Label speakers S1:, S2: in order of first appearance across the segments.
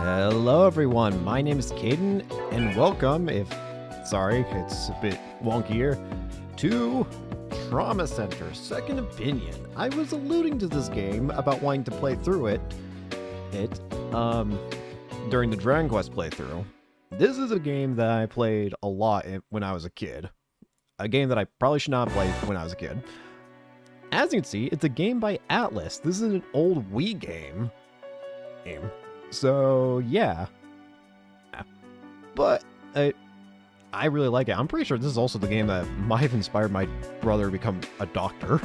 S1: Hello everyone, my name is Caden, and welcome, sorry, it's a bit wonky here, to Trauma Center Second Opinion. I was alluding to this game about wanting to play through it, during the Dragon Quest playthrough. This is a game that I played a lot when I was a kid. A game that I probably should not have played when I was a kid. As you can see, it's a game by Atlas. This is an old Wii game. So, yeah. But I really like it. I'm pretty sure this is also the game that might have inspired my brother to become a doctor.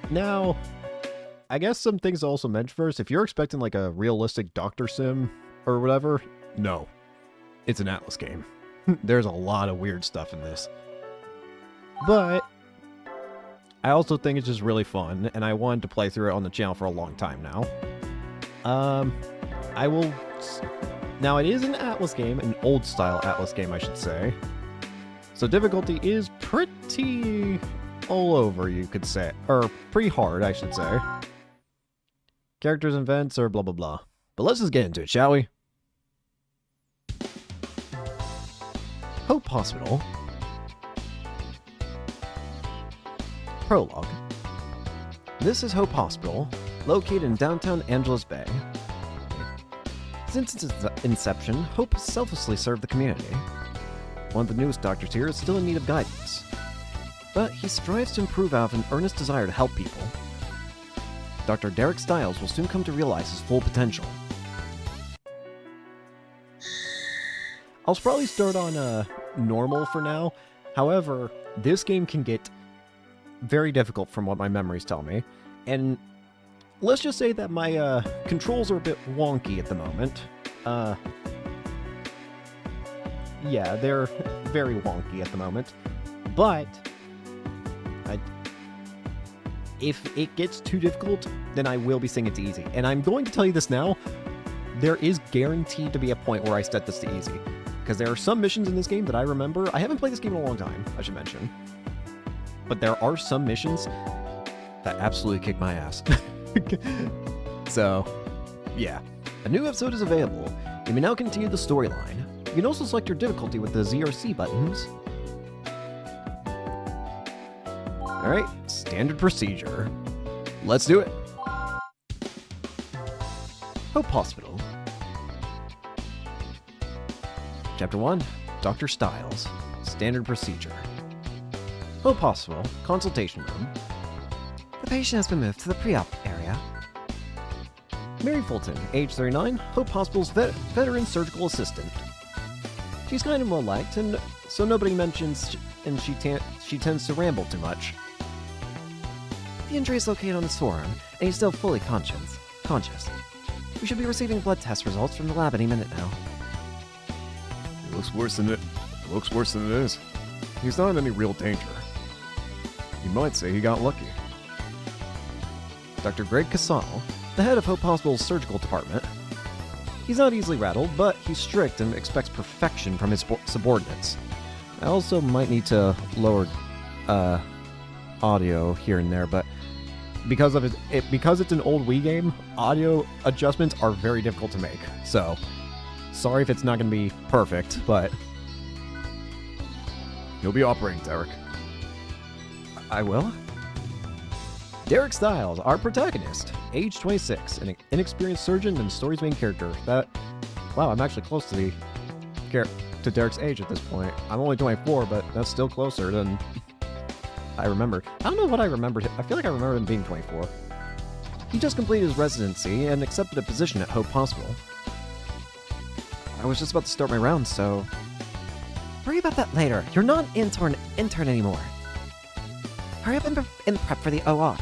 S1: Now, I guess some things to also mention first. If you're expecting like a realistic doctor sim or whatever, no. It's an Atlas game. There's a lot of weird stuff in this. But I also think it's just really fun, and I wanted to play through it on the channel for a long time now. Now it is an Atlas game, an old style Atlas game, I should say. So difficulty is pretty all over, you could say. Or pretty hard, I should say. Characters and events are blah blah blah. But let's just get into it, shall we? Hope Hospital. Prologue. This is Hope Hospital, located in downtown Angeles Bay. Since its inception, Hope has selflessly served the community. One of the newest doctors here is still in need of guidance, but he strives to improve out of an earnest desire to help people. Dr. Derek Stiles will soon come to realize his full potential. I'll probably start on normal for now. However, this game can get very difficult from what my memories tell me, and let's just say that my controls are a bit wonky at the moment. Yeah, they're very wonky at the moment, but if it gets too difficult, then I will be saying it's easy. And I'm going to tell you this now, there is guaranteed to be a point where I set this to easy, because there are some missions in this game that I remember. I haven't played this game in a long time, I should mention. But there are some missions that absolutely kick my ass. So, yeah. A new episode is available. You may now continue the storyline. You can also select your difficulty with the Z or C buttons. Alright, standard procedure. Let's do it. Hope Hospital. Chapter 1, Dr. Stiles. Standard procedure. Hope Hospital, consultation room. The patient has been moved to the pre-op area. Mary Fulton, age 39, Hope Hospital's veteran surgical assistant. She's kind of well-liked, and so nobody mentions, and she tends to ramble too much. The injury is located on his forearm, and he's still fully conscious. We should be receiving blood test results from the lab any minute now.
S2: It looks worse than it is. He's not in any real danger. You might say he got lucky.
S1: Dr. Greg Casal, the head of Hope Hospital's surgical department. He's not easily rattled, but he's strict and expects perfection from his subordinates. I also might need to lower audio here and there, but because it's an old Wii game, audio adjustments are very difficult to make. So, sorry if it's not going to be perfect, but
S2: You'll be operating, Derek.
S1: I will. Derek Stiles, our protagonist, age 26, an inexperienced surgeon and the story's main character. Wow, I'm actually close to Derek's age at this point. I'm only 24, but that's still closer than I remembered. I don't know what I remembered. I feel like I remember him being 24. He just completed his residency and accepted a position at Hope Hospital. I was just about to start my rounds, so worry about that later. You're not an intern anymore. Hurry up and prep for the OR.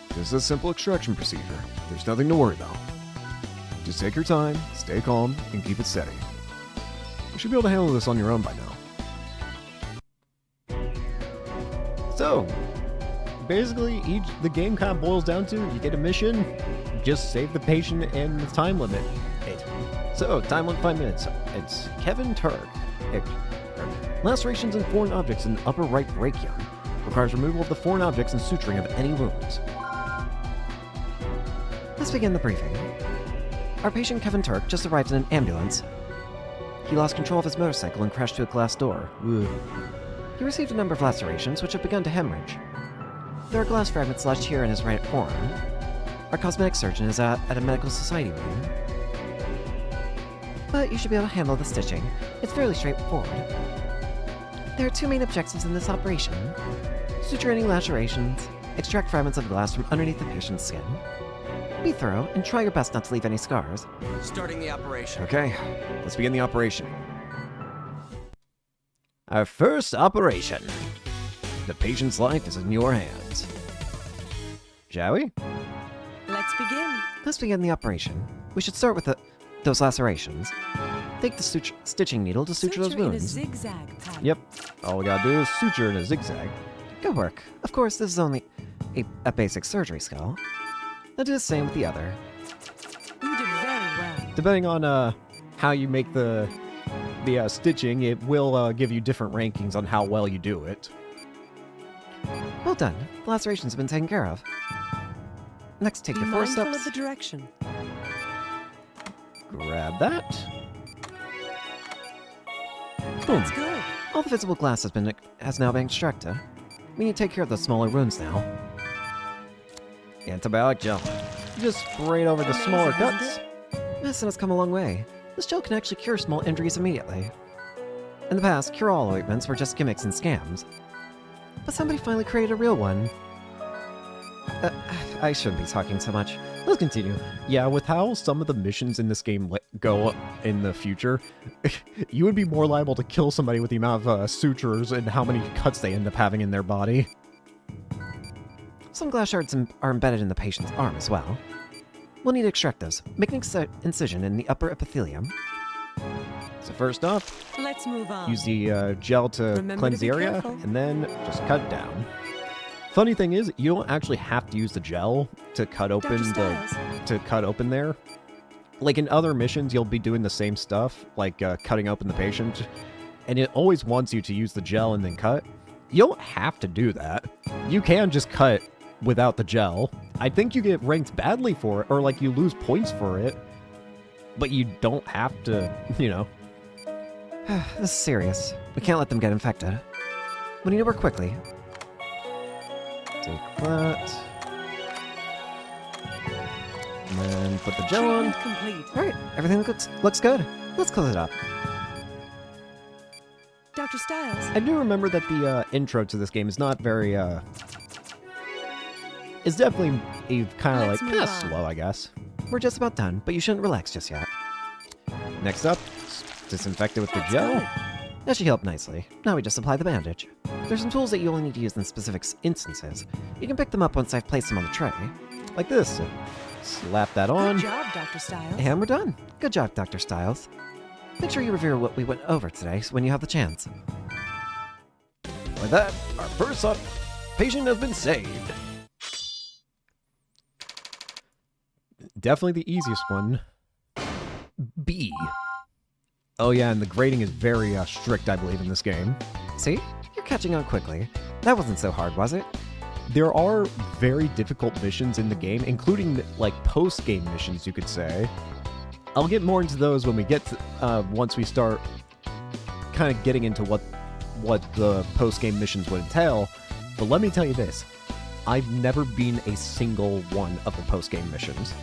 S2: This is a simple extraction procedure. There's nothing to worry about. Just take your time, stay calm, and keep it steady. You should be able to handle this on your own by now.
S1: So, basically, the game kind of boils down to, you get a mission, just save the patient and the time limit. So, time limit 5 minutes. It's Kevin Turk. Lacerations and foreign objects in the upper right brachium. Requires removal of the foreign objects and suturing of any wounds. Let's begin the briefing. Our patient Kevin Turk just arrived in an ambulance. He lost control of his motorcycle and crashed to a glass door. Ugh. He received a number of lacerations, which have begun to hemorrhage. There are glass fragments lodged here in his right forearm. Our cosmetic surgeon is at a medical society meeting. But you should be able to handle the stitching. It's fairly straightforward. There are two main objectives in this operation. Suture any lacerations, extract fragments of glass from underneath the patient's skin. Be thorough and try your best not to leave any scars.
S3: Starting the operation.
S2: Okay, let's begin the operation.
S1: Our first operation.
S2: The patient's life is in your hands.
S1: Shall we?
S4: Let's begin.
S1: Let's begin the operation. We should start with those lacerations. Take the stitching needle to suture those
S4: In a
S1: wounds.
S4: zigzag pattern.
S1: Yep. All we gotta do is suture in a zigzag. Good work. Of course, this is only a basic surgery skill. Now do the same with the other.
S4: You did very well.
S1: Depending on how you make the stitching, it will give you different rankings on how well you do it. Well done. The lacerations have been taken care of. Next, take
S4: Be
S1: your 4
S4: mindful
S1: steps.
S4: of the direction.
S1: Grab that. Boom.
S4: That's good.
S1: All the visible glass has now been extracted. We need to take care of the smaller wounds now. Antibiotic gel. Just spray it over the smaller
S4: Amazing,
S1: cuts.
S4: isn't
S1: Medicine has come a long way. This gel can actually cure small injuries immediately. In the past, cure-all ointments were just gimmicks and scams. But somebody finally created a real one. I shouldn't be talking so much. Let's continue.
S2: Yeah, with how some of the missions in this game go in the future, you would be more liable to kill somebody with the amount of sutures and how many cuts they end up having in their body.
S1: Some glass shards are embedded in the patient's arm as well. We'll need to extract those. Make an incision in the upper epithelium.
S2: So first off,
S4: Let's move on.
S2: use the gel to
S4: Remember
S2: cleanse
S4: to
S2: the
S4: be
S2: area,
S4: careful.
S2: and then just cut down. Funny thing is, you don't actually have to use the gel to cut open
S4: Dr. Stiles.
S2: there. Like in other missions, you'll be doing the same stuff, like cutting open the patient, and it always wants you to use the gel and then cut. You don't have to do that. You can just cut without the gel. I think you get ranked badly for it, or like you lose points for it, but you don't have to, you know.
S1: This is serious. We can't let them get infected. We need to work quickly. Take that. And then put the gel on.
S4: Treatment complete.
S1: Alright, everything looks good. Let's close it up.
S4: Dr. Stiles.
S2: I do remember that the intro to this game is not very, it's definitely kind of
S4: Let's
S2: like,
S4: move
S2: kind of
S4: on.
S2: slow, I guess.
S1: We're just about done, but you shouldn't relax just yet.
S2: Next up, disinfect it with the
S4: That's
S2: gel.
S4: good.
S1: That should help nicely. Now we just apply the bandage. There's some tools that you only need to use in specific instances. You can pick them up once I've placed them on the tray.
S2: Like this. Slap that on.
S4: Good job, Dr. Stiles.
S1: And we're done. Good job, Dr. Stiles. Make sure you review what we went over today when you have the chance.
S2: With that, our first up, patient has been saved. Definitely the easiest one. B. Oh yeah, and the grading is very strict, I believe, in this game.
S1: See? You're catching on quickly. That wasn't so hard, was it?
S2: There are very difficult missions in the game, including like post-game missions, you could say. I'll get more into those when we get to, once we start kind of getting into what the post-game missions would entail. But let me tell you this. I've never been a single one of the post-game missions.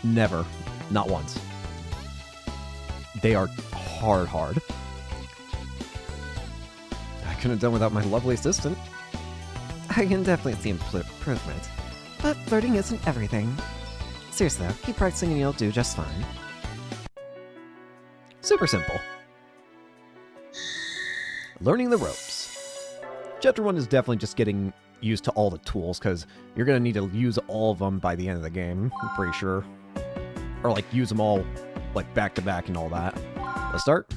S2: Never. Not once. They are hard.
S1: I couldn't have done without my lovely assistant. I can definitely see improvement. But flirting isn't everything. Seriously though, keep practicing and you'll do just fine.
S2: Super simple. Learning the ropes. Chapter 1 is definitely just getting used to all the tools, because you're going to need to use all of them by the end of the game, I'm pretty sure. Or, like, use them all, like, back-to-back and all that. Let's start.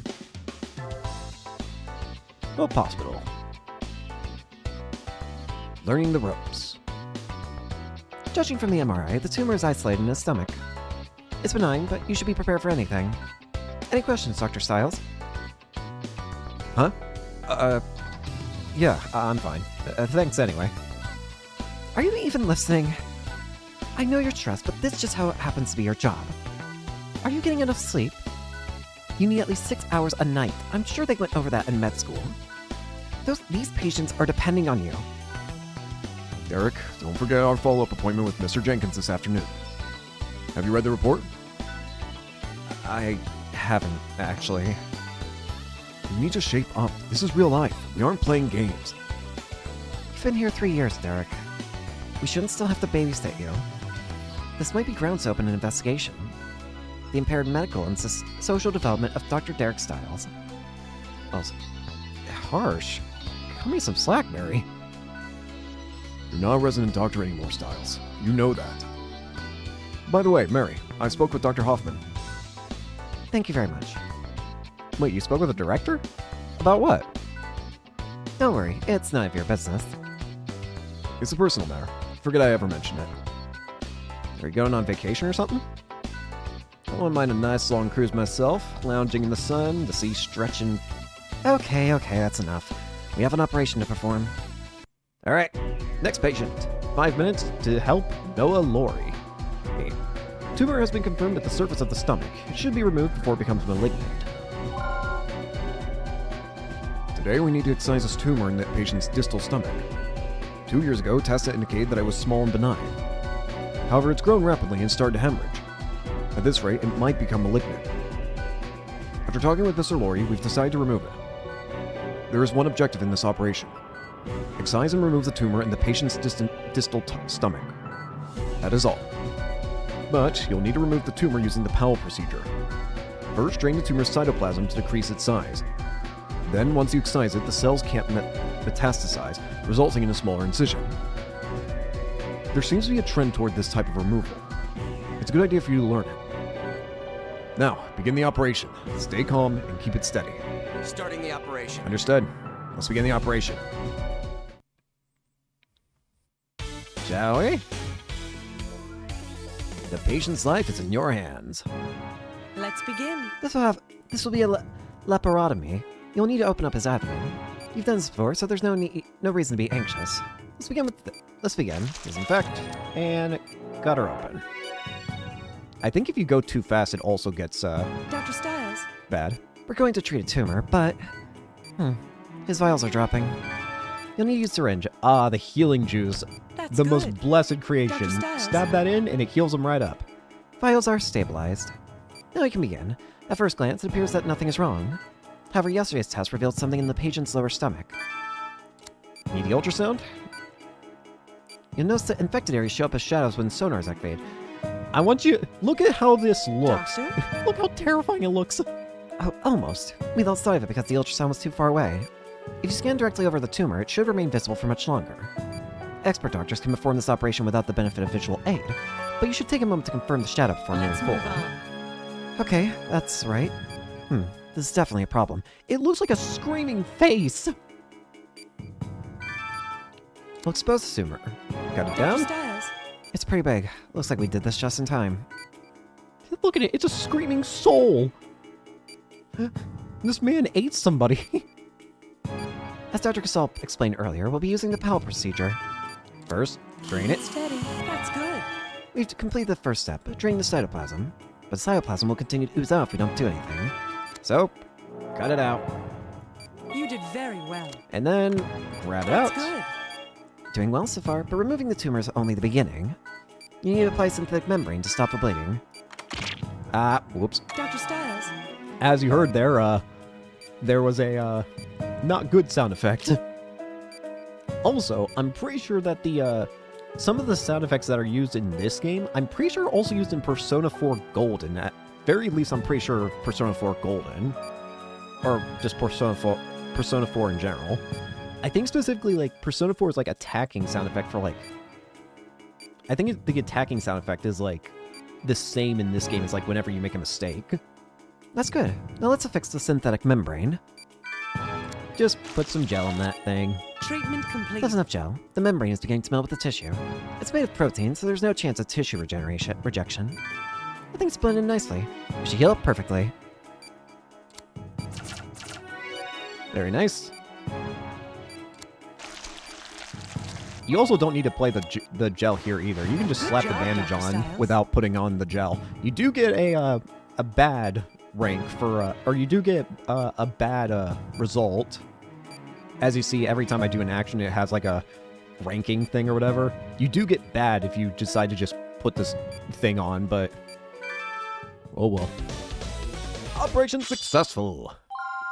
S2: Hope Hospital. Learning the ropes.
S1: Judging from the MRI, the tumor is isolated in his stomach. It's benign, but you should be prepared for anything. Any questions, Dr. Stiles?
S2: Huh? Yeah, I'm fine. Thanks anyway.
S1: Are you even listening? I know you're stressed, but this is just how it happens to be your job.
S2: Are you getting enough sleep? You need at least 6 hours a night. I'm sure they went over that in med school. These patients are depending on you.
S1: Derek, don't forget our follow-up appointment with Mr. Jenkins this afternoon. Have you read the report?
S2: I haven't, actually.
S1: You need to shape up. This is real life. We aren't playing games.
S2: You've been here 3 years, Derek. We shouldn't still have to babysit you. This might be grounds to open an investigation. The impaired medical and social development of Dr. Derek Stiles.
S1: Oh, harsh. Cut me some slack, Mary. You're not a resident doctor anymore, Stiles. You know that. By the way, Mary, I spoke with Dr. Hoffman.
S2: Thank you very much.
S1: Wait, you spoke with the director? About what?
S2: Don't worry, it's none of your business.
S1: It's a personal matter. Forget I ever mentioned it.
S2: Are you going on vacation or something?
S1: I wouldn't mind a nice long cruise myself, lounging in the sun, the sea stretching.
S2: Okay, that's enough. We have an operation to perform.
S1: Alright, next patient. 5 minutes to help Noah Laurie. A tumor has been confirmed at the surface of the stomach. It should be removed before it becomes malignant. Today we need to excise this tumor in that patient's distal stomach. 2 years ago, tests indicated that it was small and benign. However, it's grown rapidly and started to hemorrhage. At this rate, it might become malignant. After talking with Mr. Laurie, we've decided to remove it. There is one objective in this operation. Excise and remove the tumor in the patient's distal stomach. That is all. But you'll need to remove the tumor using the Powell procedure. First, drain the tumor's cytoplasm to decrease its size. Then, once you excise it, the cells can't metastasize, resulting in a smaller incision. There seems to be a trend toward this type of removal. It's a good idea for you to learn it. Now, begin the operation. Stay calm and keep it steady.
S3: Starting the operation.
S1: Understood. Let's begin the operation. Shall we? The patient's life is in your hands.
S4: Let's begin.
S2: This will be a laparotomy. You'll need to open up his abdomen. You've done this before, so there's no reason to be anxious. Let's begin.
S1: Disinfect and cut her open. I think if you go too fast, it also gets
S4: Dr. Stiles.
S1: bad.
S2: We're going to treat a tumor, but his vials are dropping. You'll need to use a syringe.
S1: Ah, the healing juice.
S4: That's
S1: The
S4: good.
S1: most blessed creation.
S4: Dr. Stiles.
S1: Stab that in and it heals them right up.
S2: Vials are stabilized. Now we can begin. At first glance, it appears that nothing is wrong. However, yesterday's test revealed something in the patient's lower stomach.
S1: Need the ultrasound?
S2: You'll notice that infected areas show up as shadows when sonar is activated.
S1: I want you... Look at how this looks.
S4: Doctor?
S1: Look how terrifying it looks.
S2: Oh, almost. We lost sight of it because the ultrasound was too far away. If you scan directly over the tumor, it should remain visible for much longer. Expert doctors can perform this operation without the benefit of visual aid, but you should take a moment to confirm the shadow before moving
S4: Let's move
S2: forward.
S4: on.
S2: Okay, that's right. This is definitely a problem.
S1: It looks like a screaming face.
S2: We'll expose the tumor.
S1: Got it
S4: Dr.
S1: down?
S4: Stiles.
S2: It's pretty big. Looks like we did this just in time.
S1: Look at it. It's a screaming soul. This man ate somebody.
S2: As Dr. Casal explained earlier, we'll be using the Powell procedure.
S1: First, drain it.
S4: Steady. That's good.
S2: We've completed the first step, drain the cytoplasm. But the cytoplasm will continue to ooze out if we don't do anything.
S1: So, cut it out.
S4: You did very well.
S2: And then,
S1: Grab it
S4: That's
S1: out.
S4: good.
S2: doing well so far, but removing the tumor is only the beginning. You need to apply synthetic membrane to stop the bleeding.
S1: Whoops.
S4: Dr. Stiles.
S1: As you heard there was a, not good sound effect. Also, I'm pretty sure that some of the sound effects that are used in this game, I'm pretty sure are also used in Persona 4 Golden. At very least, I'm pretty sure Persona 4 Golden. Or just Persona 4 in general. I think specifically, like, Persona 4 is, like, attacking sound effect for, like... I think the attacking sound effect is, like, the same in this game as, like, whenever you make a mistake.
S2: That's good. Now let's affix the synthetic membrane.
S1: Just put some gel in that thing.
S4: Treatment complete.
S2: That's enough gel. The membrane is beginning to melt with the tissue. It's made of protein, so there's no chance of tissue rejection. I think it's blended nicely. It should heal up perfectly.
S1: Very nice. You also don't need to apply the gel here either. You can just
S4: Good
S1: slap the
S4: job,
S1: bandage
S4: Dr.
S1: on
S4: Stiles.
S1: without putting on the gel. You do get a
S2: a bad rank for, or you do get a bad result. As you see, every time I do an action, it has like a ranking thing or whatever. You do get bad if you decide to just put this thing on, but oh well. Operation successful.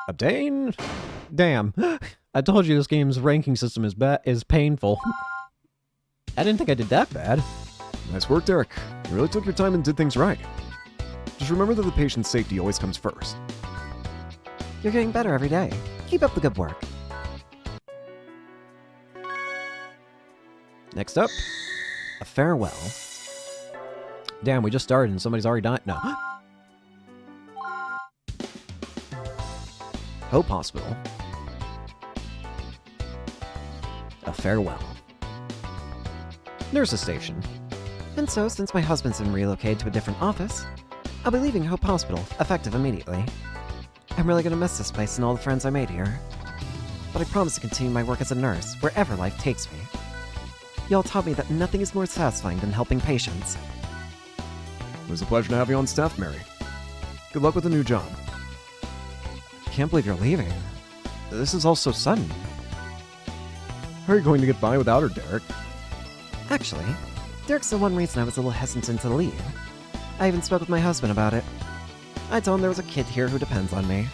S2: Obtain. Damn, I told you this game's ranking system is painful. I didn't think I did that bad.
S1: Nice work, Derek. You really took your time and did things right. Just remember that the patient's safety always comes first.
S5: You're getting better every day. Keep up the good work.
S2: Next up, a farewell. Damn, we just started and somebody's already died. No. Hope Hospital. A farewell. Nurse's station.
S5: And so, since my husband's been relocated to a different office, I'll be leaving Hope Hospital, effective immediately. I'm really gonna miss this place and all the friends I made here. But I promise to continue my work as a nurse, wherever life takes me. Y'all taught me that nothing is more satisfying than helping patients.
S1: It was a pleasure to have you on staff, Mary. Good luck with the new job.
S2: I can't believe you're leaving. This is all so sudden.
S1: How are you going to get by without her, Derek?
S5: Actually, Derek's the one reason I was a little hesitant to leave. I even spoke with my husband about it. I told him there was a kid here who depends on me.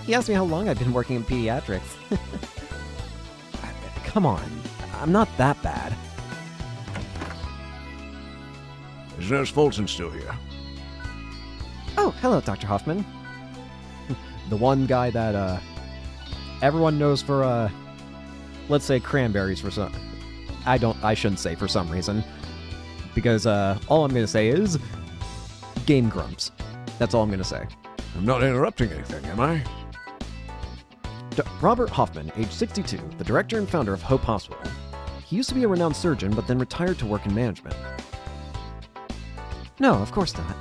S5: He asked me how long I'd been working in pediatrics.
S2: Come on, I'm not that bad.
S1: Is Nurse Fulton still here?
S5: Oh, hello, Dr. Hoffman.
S2: The one guy that everyone knows for let's say cranberries for some. I shouldn't say for some reason, because all I'm gonna say is Game Grumps. That's all I'm gonna say.
S1: I'm not interrupting anything, am I?
S2: Robert Hoffman, age 62, the director and founder of Hope Hospital. He used to be a renowned surgeon, but then retired to work in management.
S5: No, of course not.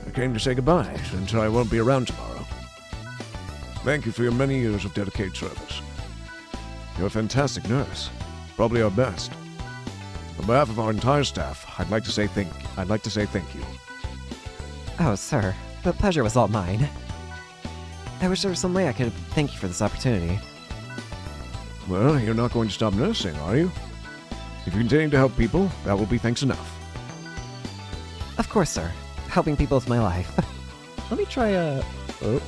S1: I came to say goodbye, since I won't be around tomorrow. Thank you for your many years of dedicated service. You're a fantastic nurse, probably our best. On behalf of our entire staff, I'd like to say thank you.
S5: Oh, sir, the pleasure was all mine. I wish there was some way I could thank you for this opportunity.
S1: Well, you're not going to stop nursing, are you? If you continue to help people, that will be thanks enough.
S5: Of course, sir. Helping people is my life.
S2: Let me try a... Oh.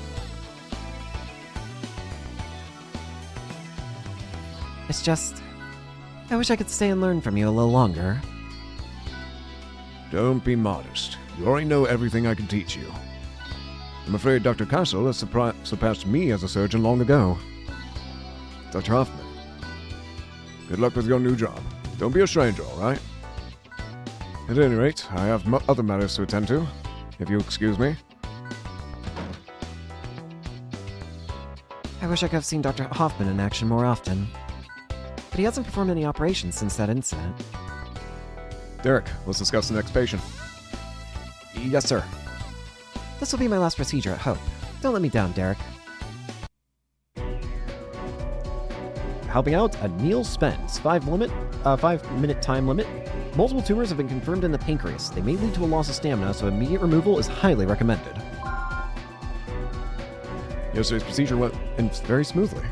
S5: It's just... I wish I could stay and learn from you a little longer.
S1: Don't be modest. You already know everything I can teach you. I'm afraid Dr. Castle has surpassed me as a surgeon long ago. Dr. Hoffman, good luck with your new job. Don't be a stranger, all right? At any rate, I have other matters to attend to, if you excuse me.
S5: I wish I could have seen Dr. Hoffman in action more often. But he hasn't performed any operations since that incident.
S1: Derek, let's discuss the next patient.
S2: Yes, sir.
S5: This will be my last procedure at Hope. Don't let me down, Derek.
S2: Helping out, a Neil Spence. 5-minute time limit. Multiple tumors have been confirmed in the pancreas. They may lead to a loss of stamina, so immediate removal is highly recommended.
S1: Yesterday's procedure went very smoothly.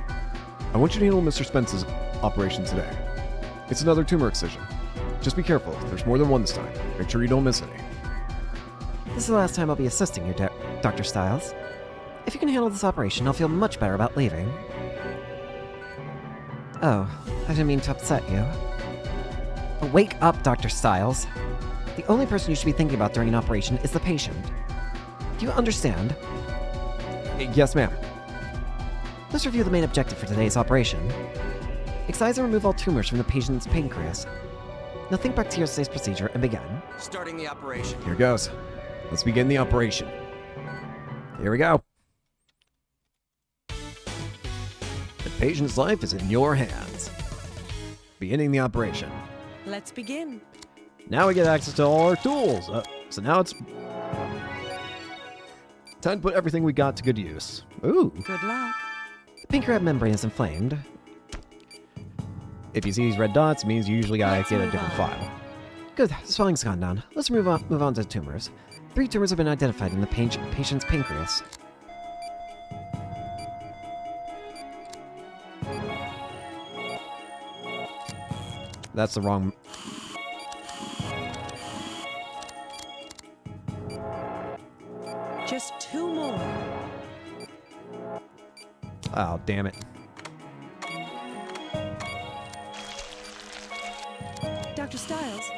S1: I want you to handle Mr. Spence's operation today. It's another tumor excision. Just be careful. There's more than one this time. Make sure you don't miss any.
S5: This is the last time I'll be assisting you, Dr. Stiles. If you can handle this operation, I'll feel much better about leaving. Oh, I didn't mean to upset you. Wake up, Dr. Stiles. The only person you should be thinking about during an operation is the patient. Do you understand?
S2: Yes, ma'am.
S5: Let's review the main objective for today's operation. Excise and remove all tumors from the patient's pancreas. Now think back to yesterday's procedure and begin.
S3: Starting the operation.
S1: Here goes. Let's begin the operation.
S2: Here we go. The patient's life is in your hands. Beginning the operation.
S4: Let's begin.
S2: Now we get access to all our tools. So now it's time to put everything we got to good use. Ooh.
S4: Good luck.
S5: The pancreatic membrane is inflamed.
S2: If you see these red dots, it means you usually gotta
S4: Let's
S2: get a
S4: move
S2: different
S4: on.
S2: file.
S5: Good, the swelling's gone down. Let's move on to the tumors. 3 tumors have been identified in the patient's pancreas.
S2: That's the wrong...
S4: Just 2 more.
S2: Oh, damn it.
S4: Dr. Stiles.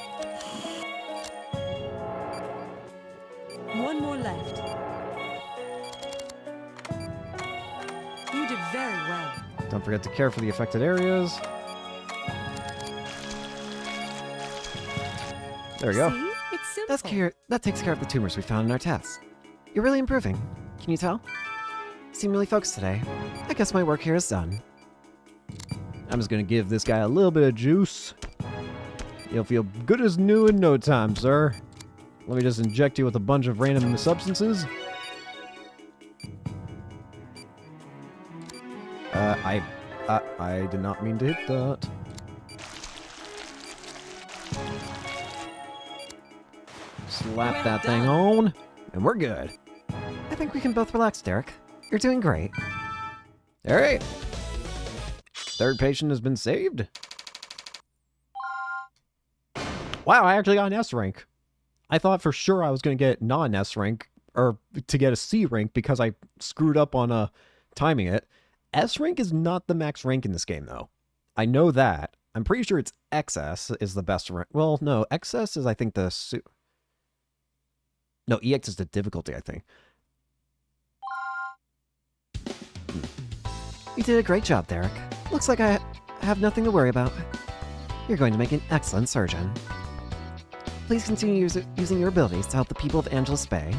S4: 1 more left. You did very well.
S2: Don't forget to care for the affected areas. There we go.
S4: See? It's simple.
S5: That takes care of the tumors we found in our tests. You're really improving. Can you tell? You seem really focused today. I guess my work here is done.
S2: I'm just gonna give this guy a little bit of juice. You'll feel good as new in no time, sir. Let me just inject you with a bunch of random substances. I did not mean to hit that. Slap
S4: Well
S2: that
S4: done.
S2: thing on, and we're good.
S5: I think we can both relax, Derek. You're doing great.
S2: All right. Third patient has been saved. Wow, I actually got an S rank. I thought for sure I was going to get non-S rank, or to get a C rank because I screwed up on timing it. S rank is not the max rank in this game, though. I know that. I'm pretty sure it's XS is the best rank. Well, no, XS is, I think, No, EX is the difficulty, I think.
S5: You did a great job, Derek. Looks like I have nothing to worry about. You're going to make an excellent surgeon. Please continue using your abilities to help the people of Angeles Bay.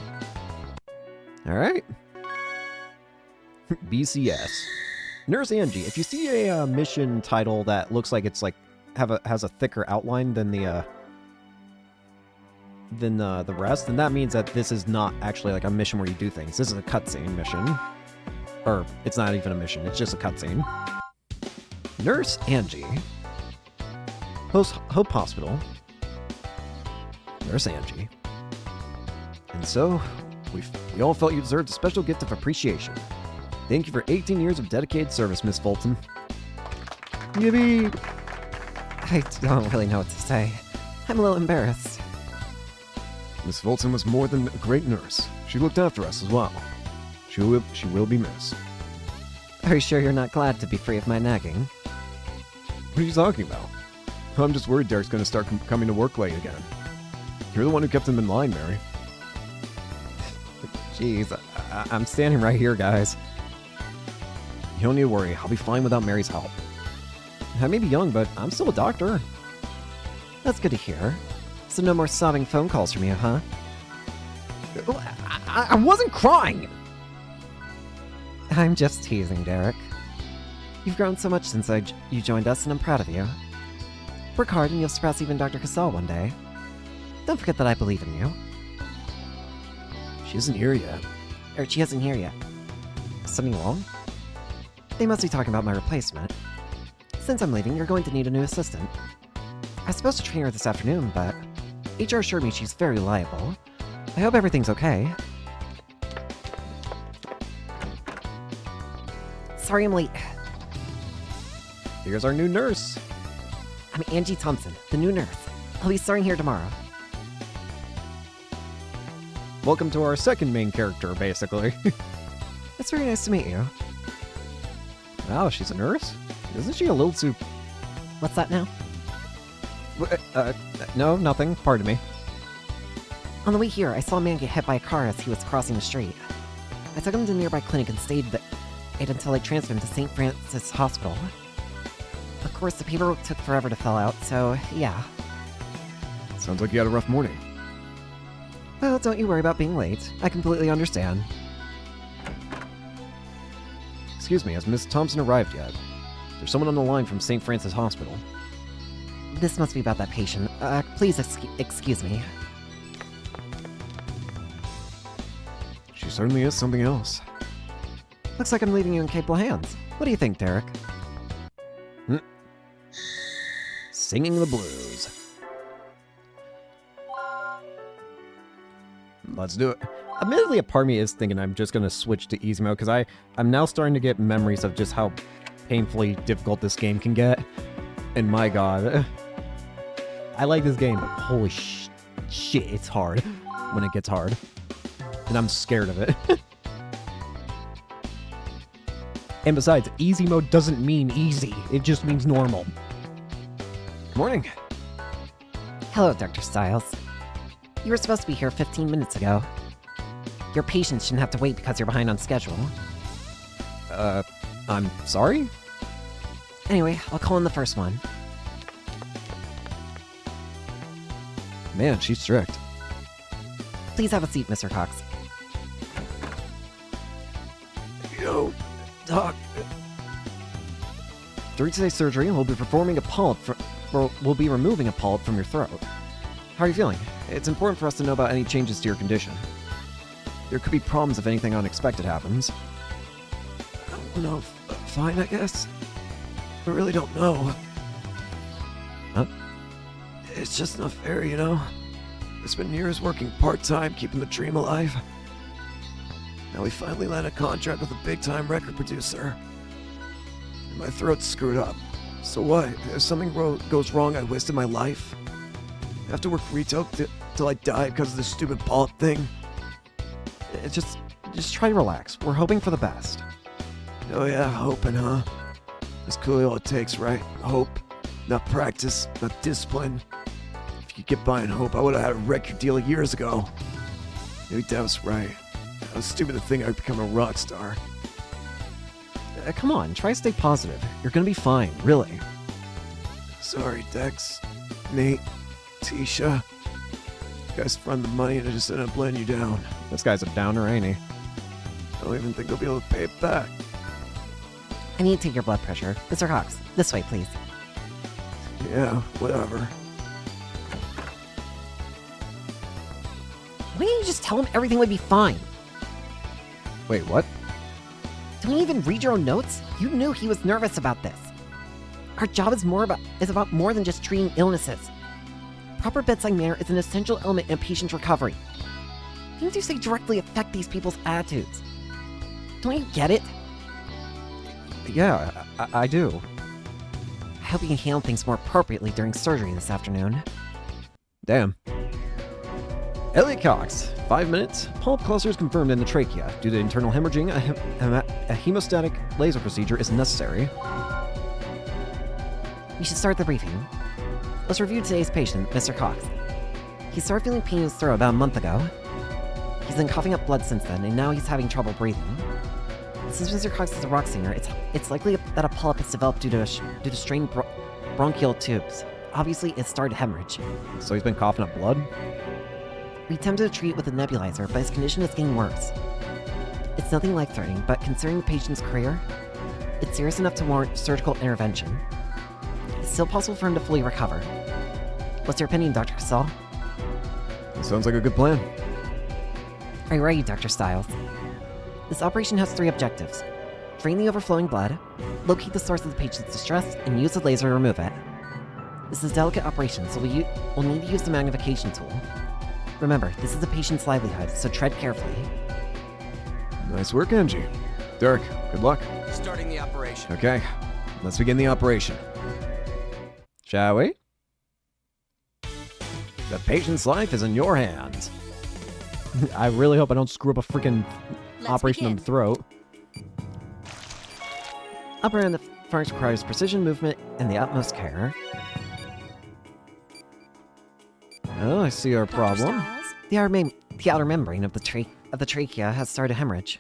S2: All right. BCS. Nurse Angie, if you see a mission title that looks like it's like has a thicker outline than the rest, then that means that this is not actually like a mission where you do things. This is a cutscene mission. Or it's not even a mission, it's just a cutscene. Nurse Angie. Hope Hospital. Nurse Angie. And so, we all felt you deserved a special gift of appreciation. Thank you for 18 years of dedicated service, Miss Fulton. Yippee!
S5: I don't really know what to say. I'm a little embarrassed.
S2: Miss Fulton was more than a great nurse. She looked after us as well. She will be missed.
S5: Are you sure you're not glad to be free of my nagging?
S2: What are you talking about? I'm just worried Derek's going to start coming to work late again. You're the one who kept him in line, Mary.
S5: Jeez, I'm standing right here, guys.
S2: You don't need to worry. I'll be fine without Mary's help. I may be young, but I'm still a doctor.
S5: That's good to hear. So no more sobbing phone calls from you, huh?
S2: I wasn't crying!
S5: I'm just teasing, Derek. You've grown so much since you joined us, and I'm proud of you. Work hard and you'll surpass even Dr. Cassell one day. Don't forget that I believe in you.
S2: She isn't here yet.
S5: Or she isn't here yet. Something wrong? They must be talking about my replacement. Since I'm leaving, you're going to need a new assistant. I was supposed to train her this afternoon, but HR assured me she's very reliable. I hope everything's okay. Sorry I'm late.
S2: Here's our new nurse.
S5: I'm Angie Thompson, the new nurse. I'll be starting here tomorrow.
S2: Welcome to our second main character, basically.
S5: It's very nice to meet you.
S2: Wow, she's a nurse? Isn't she a little too...
S5: What's that now?
S2: No, nothing. Pardon me.
S5: On the way here, I saw a man get hit by a car as he was crossing the street. I took him to a nearby clinic and stayed until I transferred him to St. Francis Hospital. Of course, the paperwork took forever to fill out, so yeah.
S2: Sounds like you had a rough morning.
S5: Well, don't you worry about being late. I completely understand.
S2: Excuse me, has Miss Thompson arrived yet? There's someone on the line from St. Francis Hospital.
S5: This must be about that patient. Please excuse me.
S2: She certainly is something else.
S5: Looks like I'm leaving you in capable hands. What do you think, Derek?
S2: Singing the blues. Let's do it. Admittedly, a part of me is thinking I'm just gonna switch to easy mode because I'm now starting to get memories of just how painfully difficult this game can get. And my god, I like this game, but holy shit, it's hard when it gets hard. And I'm scared of it. And besides, easy mode doesn't mean easy. It just means normal. Good morning.
S5: Hello, Dr. Styles. You were supposed to be here 15 minutes ago. Your patients shouldn't have to wait because you're behind on schedule.
S2: I'm sorry?
S5: Anyway, I'll call in the first one.
S2: Man, she's strict.
S5: Please have a seat, Mr. Cox.
S2: Yo, Doc. During today's surgery, we'll be performing a polyp we'll be removing a polyp from your throat. How are you feeling? It's important for us to know about any changes to your condition. There could be problems if anything unexpected happens. No, fine, I guess. I really don't know. Huh? It's just not fair, you know? It's been years working part-time, keeping the dream alive. Now we finally land a contract with a big-time record producer. And my throat's screwed up. So what? If something goes wrong, I wasted my life? I have to work retail till I die because of this stupid polyp thing?
S5: It's just try to relax. We're hoping for the best.
S2: Oh yeah, hoping, huh? That's clearly all it takes, right? Hope. Not practice, not discipline. If you could get by on hope, I would have had a record deal years ago. Maybe Dad was right. I was stupid to think I'd become a rock star.
S5: Come on, try to stay positive. You're gonna be fine, really.
S2: Sorry, Dex, Nate, Tisha. You guys front the money and I just ended up letting you down. This guy's a downer, ain't he? I don't even think I'll be able to pay it back.
S5: I need to take your blood pressure. Mr. Cox, this way, please.
S2: Yeah, whatever.
S5: Why didn't you just tell him everything would be fine?
S2: Wait, what?
S5: Don't you even read your own notes? You knew he was nervous about this. Our job is about more than just treating illnesses. Proper bedside manner is an essential element in a patient's recovery. Things you say directly affect these people's attitudes. Don't you get it?
S2: Yeah, I do.
S5: I hope you can handle things more appropriately during surgery this afternoon.
S2: Damn. Elliot Cox, 5 minutes. Polyp clusters confirmed in the trachea. Due to internal hemorrhaging, a hemostatic laser procedure is necessary.
S5: We should start the briefing. Let's review today's patient, Mr. Cox. He started feeling pain in his throat about a month ago. He's been coughing up blood since then, and now he's having trouble breathing. Since Mr. Cox is a rock singer, it's likely that a polyp has developed due to strained bronchial tubes. Obviously, it started hemorrhage.
S2: So he's been coughing up blood?
S5: We attempted to treat it with a nebulizer, but his condition is getting worse. It's nothing life-threatening, but considering the patient's career, it's serious enough to warrant surgical intervention. It's still possible for him to fully recover. What's your opinion, Dr. Casal?
S2: Sounds like a good plan.
S5: Are you ready, Dr. Styles? This operation has 3 objectives. Drain the overflowing blood, locate the source of the patient's distress, and use the laser to remove it. This is a delicate operation, so we'll need to use the magnification tool. Remember, this is the patient's livelihood, so tread carefully.
S2: Nice work, Angie. Derek, good luck.
S3: Starting the operation.
S2: Okay, let's begin the operation. Shall we? The patient's life is in your hands. I really hope I don't screw up a freaking operation on the throat.
S5: Operating on the pharynx requires precision movement and the utmost care.
S2: Oh, I see our problem.
S5: The outer membrane of the trachea has started hemorrhage.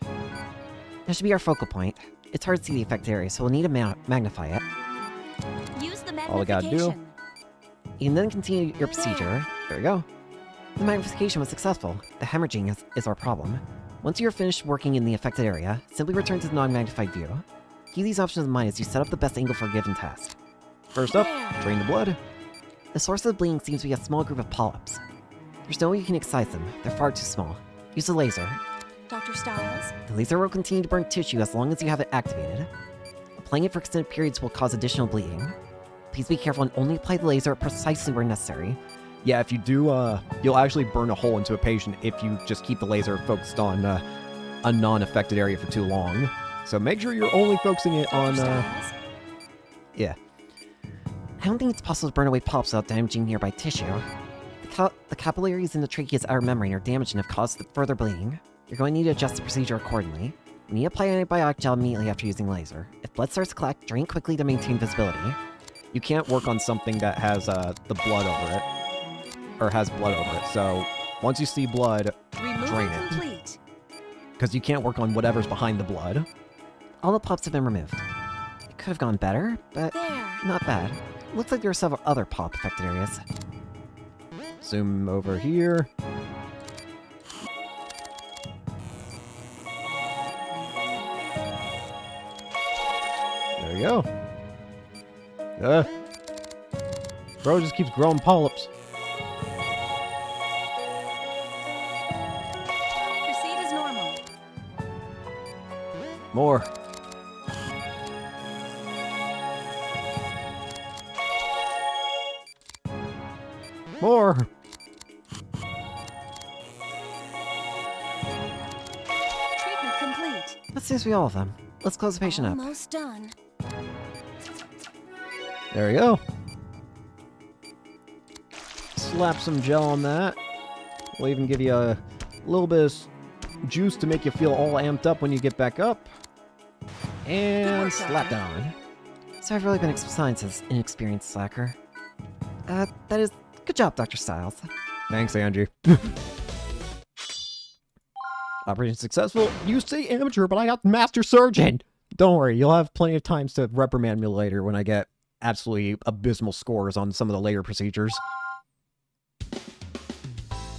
S5: That should be our focal point. It's hard to see the affected area, so we'll need to magnify it.
S4: Use the magnification.
S2: All we gotta do.
S5: You can then continue your procedure. There we go. The magnification was successful. The hemorrhaging is our problem. Once you're finished working in the affected area, simply return to the non-magnified view. Keep these options in mind as you set up the best angle for a given test.
S2: First up, drain the blood.
S5: The source of the bleeding seems to be a small group of polyps. There's no way you can excise them. They're far too small. Use the laser.
S4: Dr. Styles?
S5: The laser will continue to burn tissue as long as you have it activated. Applying it for extended periods will cause additional bleeding. Please be careful and only apply the laser precisely where necessary.
S2: Yeah, if you do, you'll actually burn a hole into a patient if you just keep the laser focused on a non-affected area for too long. So make sure you're only focusing it on,
S4: Styles?
S2: yeah.
S5: I don't think it's possible to burn away pops without damaging nearby tissue. The capillaries in the trachea's outer membrane are damaged and have caused further bleeding. You're going to need to adjust the procedure accordingly. We need to apply antibiotic gel immediately after using laser. If blood starts to collect, drain quickly to maintain visibility.
S2: You can't work on something that has the blood over it, or has blood over it. So once you see blood,
S4: Removal
S2: drain it,
S4: complete.
S2: because you can't work on whatever's behind the blood.
S5: All the pops have been removed. It could have gone better, but
S4: There.
S5: not bad. Looks like there are several other pop-affected areas.
S2: Zoom over here. There you go. Bro just keeps growing polyps.
S4: Proceed as normal.
S2: More. More.
S4: Treatment complete.
S5: That seems to be all of them. Let's close the patient up.
S4: Almost done.
S2: There we go. Slap some gel on that. We'll even give you a little bit of juice to make you feel all amped up when you get back up. And slap that on.
S5: So I've really been assigned as inexperienced slacker. That is... Good job, Dr. Styles.
S2: Thanks, Angie. Operation successful. You say amateur, but I got master surgeon. Don't worry, you'll have plenty of times to reprimand me later when I get absolutely abysmal scores on some of the later procedures.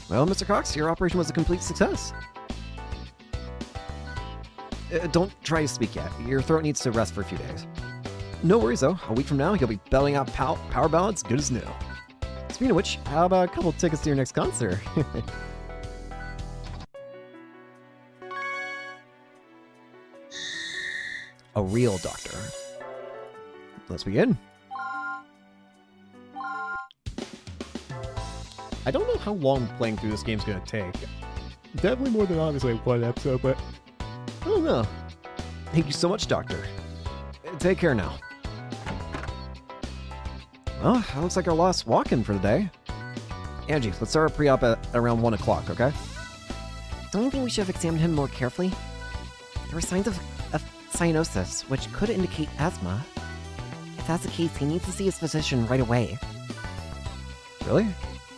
S2: Well, Mr. Cox, your operation was a complete success. Don't try to speak yet. Your throat needs to rest for a few days. No worries, though. A week from now, you'll be belting out power ballads good as new. Speaking of which, how about a couple tickets to your next concert? A real doctor. Let's begin. I don't know how long playing through this game's gonna take. Definitely more than obviously one episode, but I don't know. Thank you so much, Doctor. Take care now. Well, that looks like our last walk-in for the day. Angie, let's start our pre-op at around 1 o'clock, okay?
S5: Don't you think we should have examined him more carefully? There were signs of cyanosis, which could indicate asthma. If that's the case, he needs to see his physician right away.
S2: Really?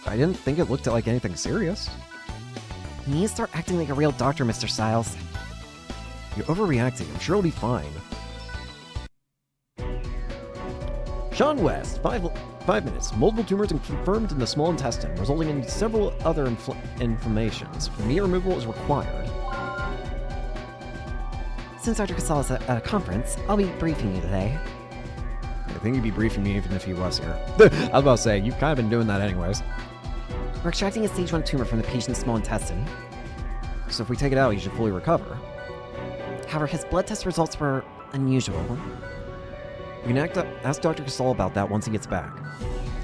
S2: I didn't think it looked like anything serious.
S5: He needs to start acting like a real doctor, Mr. Styles.
S2: You're overreacting. I'm sure it'll be fine. Sean West, 5 minutes. Multiple tumors confirmed in the small intestine, resulting in several other inflammations. Immediate removal is required.
S5: Since Dr. Casal is at a conference, I'll be briefing you today.
S2: I think you'd be briefing me even if he was here. I was about to say, you've kind of been doing that anyways.
S5: We're extracting a stage 1 tumor from the patient's small intestine.
S2: So if we take it out, he should fully recover.
S5: However, his blood test results were unusual.
S2: We can ask Dr. Casal about that once he gets back.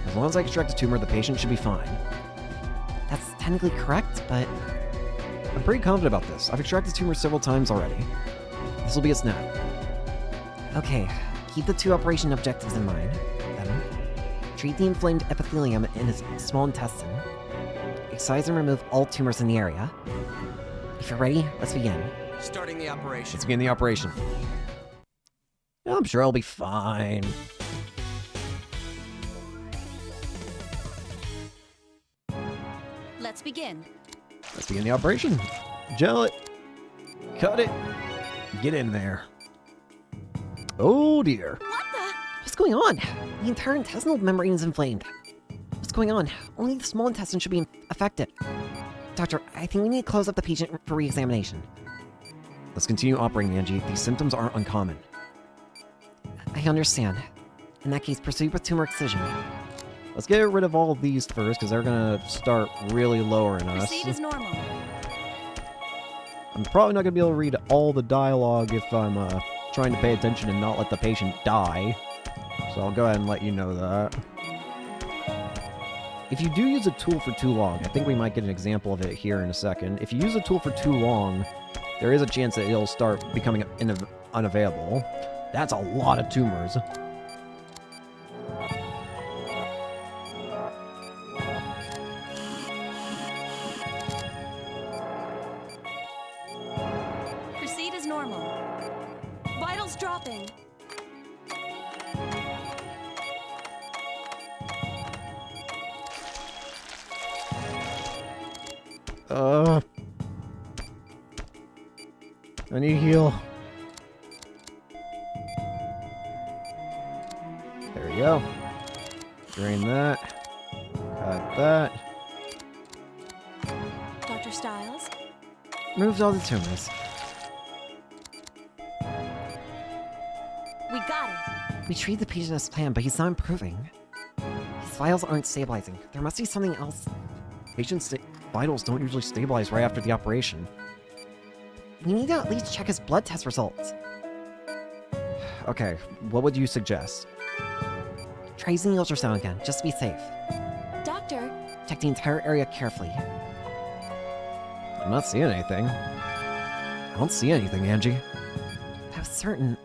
S2: As long as I extract the tumor, the patient should be fine.
S5: That's technically correct, but
S2: I'm pretty confident about this. I've extracted tumors several times already. This will be a snap.
S5: okay. Keep the 2 operation objectives in mind. Then, treat the inflamed epithelium in his small intestine. Excise and remove all tumors in the area. If you're ready, let's begin.
S3: Starting the operation.
S2: Let's begin the operation. I'm sure I'll be fine.
S4: Let's begin.
S2: Let's begin the operation. Gel it. Cut it. Get in there. Oh dear.
S4: What the?
S5: What's going on? The entire intestinal membrane is inflamed. What's going on? Only the small intestine should be affected. Doctor, I think we need to close up the patient for re-examination.
S2: Let's continue operating, Angie. These symptoms aren't uncommon.
S5: I understand. In that case, proceed with tumor excision.
S2: Let's get rid of all of these first, because they're going to start really lowering us.
S4: Proceed as normal.
S2: I'm probably not going to be able to read all the dialogue if I'm trying to pay attention and not let the patient die. So I'll go ahead and let you know that. if you do use a tool for too long, I think we might get an example of it here in a second. If you use a tool for too long, there is a chance that it'll start becoming unavailable. That's a lot of tumors.
S4: Proceed as normal. Vitals dropping.
S2: I need heal. There we go. Drain that. Cut that.
S4: Dr. Stiles?
S5: Removed all the tumors.
S4: We got it.
S5: We treated the patient as planned, but he's not improving. His vitals aren't stabilizing. There must be something else.
S2: Patients' vitals don't usually stabilize right after the operation.
S5: We need to at least check his blood test results.
S2: Okay, what would you suggest?
S5: Try using the ultrasound again, just to be safe.
S4: Doctor,
S5: Check the entire area carefully.
S2: I'm not seeing anything. I don't see anything, Angie.
S5: I was certain...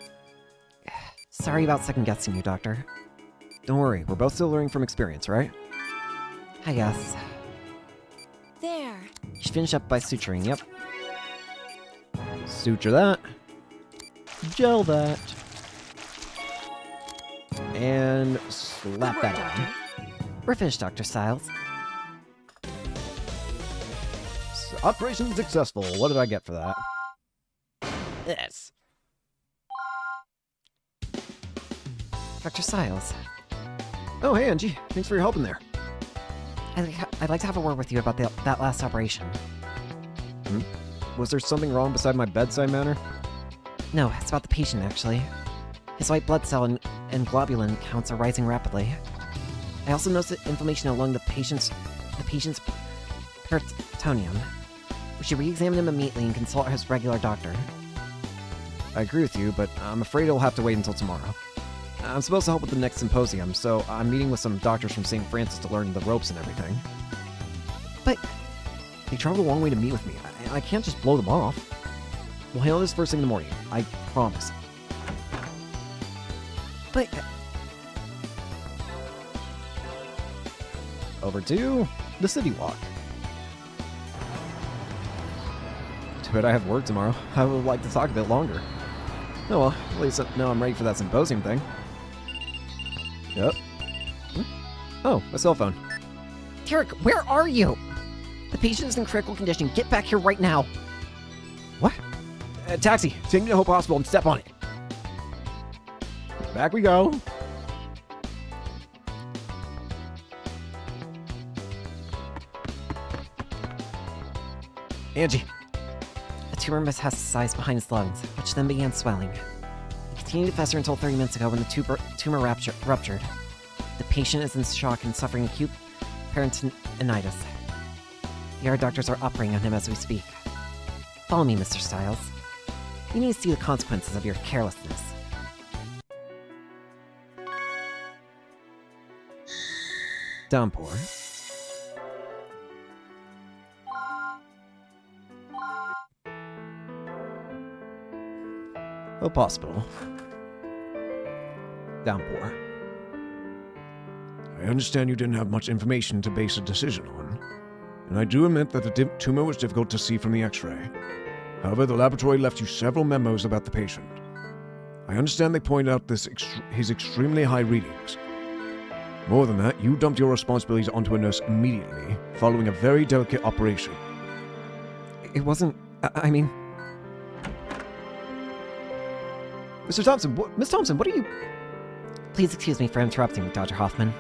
S5: Sorry about second-guessing you, Doctor.
S2: Don't worry, we're both still learning from experience, right?
S5: I guess.
S4: there.
S5: You should finish up by suturing, yep.
S2: Suture that. Gel that. And slap
S4: Good work,
S2: that on.
S4: Doctor.
S5: We're finished, Dr. Stiles.
S2: Operation successful. What did I get for that?
S5: Yes. Dr. Stiles,
S2: Oh, hey, Angie. Thanks for your help in there.
S5: I'd like to have a word with you about that last operation.
S2: Was there something wrong beside my bedside manner?
S5: No, it's about the patient, actually. His white blood cell and globulin counts are rising rapidly. I also noticed inflammation along the patient's peritoneum. We should re-examine him immediately and consult his regular doctor.
S2: I agree with you, but I'm afraid it'll have to wait until tomorrow. I'm supposed to help with the next symposium, so I'm meeting with some doctors from St. Francis to learn the ropes and everything.
S5: But
S2: They traveled a long way to meet with me. I can't just blow them off. We'll handle this first thing in the morning. I promise.
S5: But
S2: Over to the city walk. Too bad I have work tomorrow. I would like to talk a bit longer. Oh well, at least now I'm ready for that symposium thing. Yep. Oh, my cell phone.
S5: Derek, where are you? The patient is in critical condition. Get back here right now.
S2: What? Taxi! Take me to Hope Hospital and step on it. Back we go. Angie.
S5: A tumor metastasized behind his lungs, which then began swelling. It continued to fester until 30 minutes ago when the tumor ruptured. The patient is in shock and suffering acute peritonitis. The ER doctors are operating on him as we speak. Follow me, Mr. Stiles. You need to see the consequences of your carelessness.
S2: Downpour. Hope Hospital. Downpour.
S6: I understand you didn't have much information to base a decision on, and I do admit that the tumor was difficult to see from the x-ray. However, the laboratory left you several memos about the patient. I understand they point out his extremely high readings. More than that, you dumped your responsibilities onto a nurse immediately, following a very delicate operation.
S2: It wasn't. I mean. Mr. Thompson, Miss Thompson, what are you.
S5: Please excuse me for interrupting, Dr. Hoffman.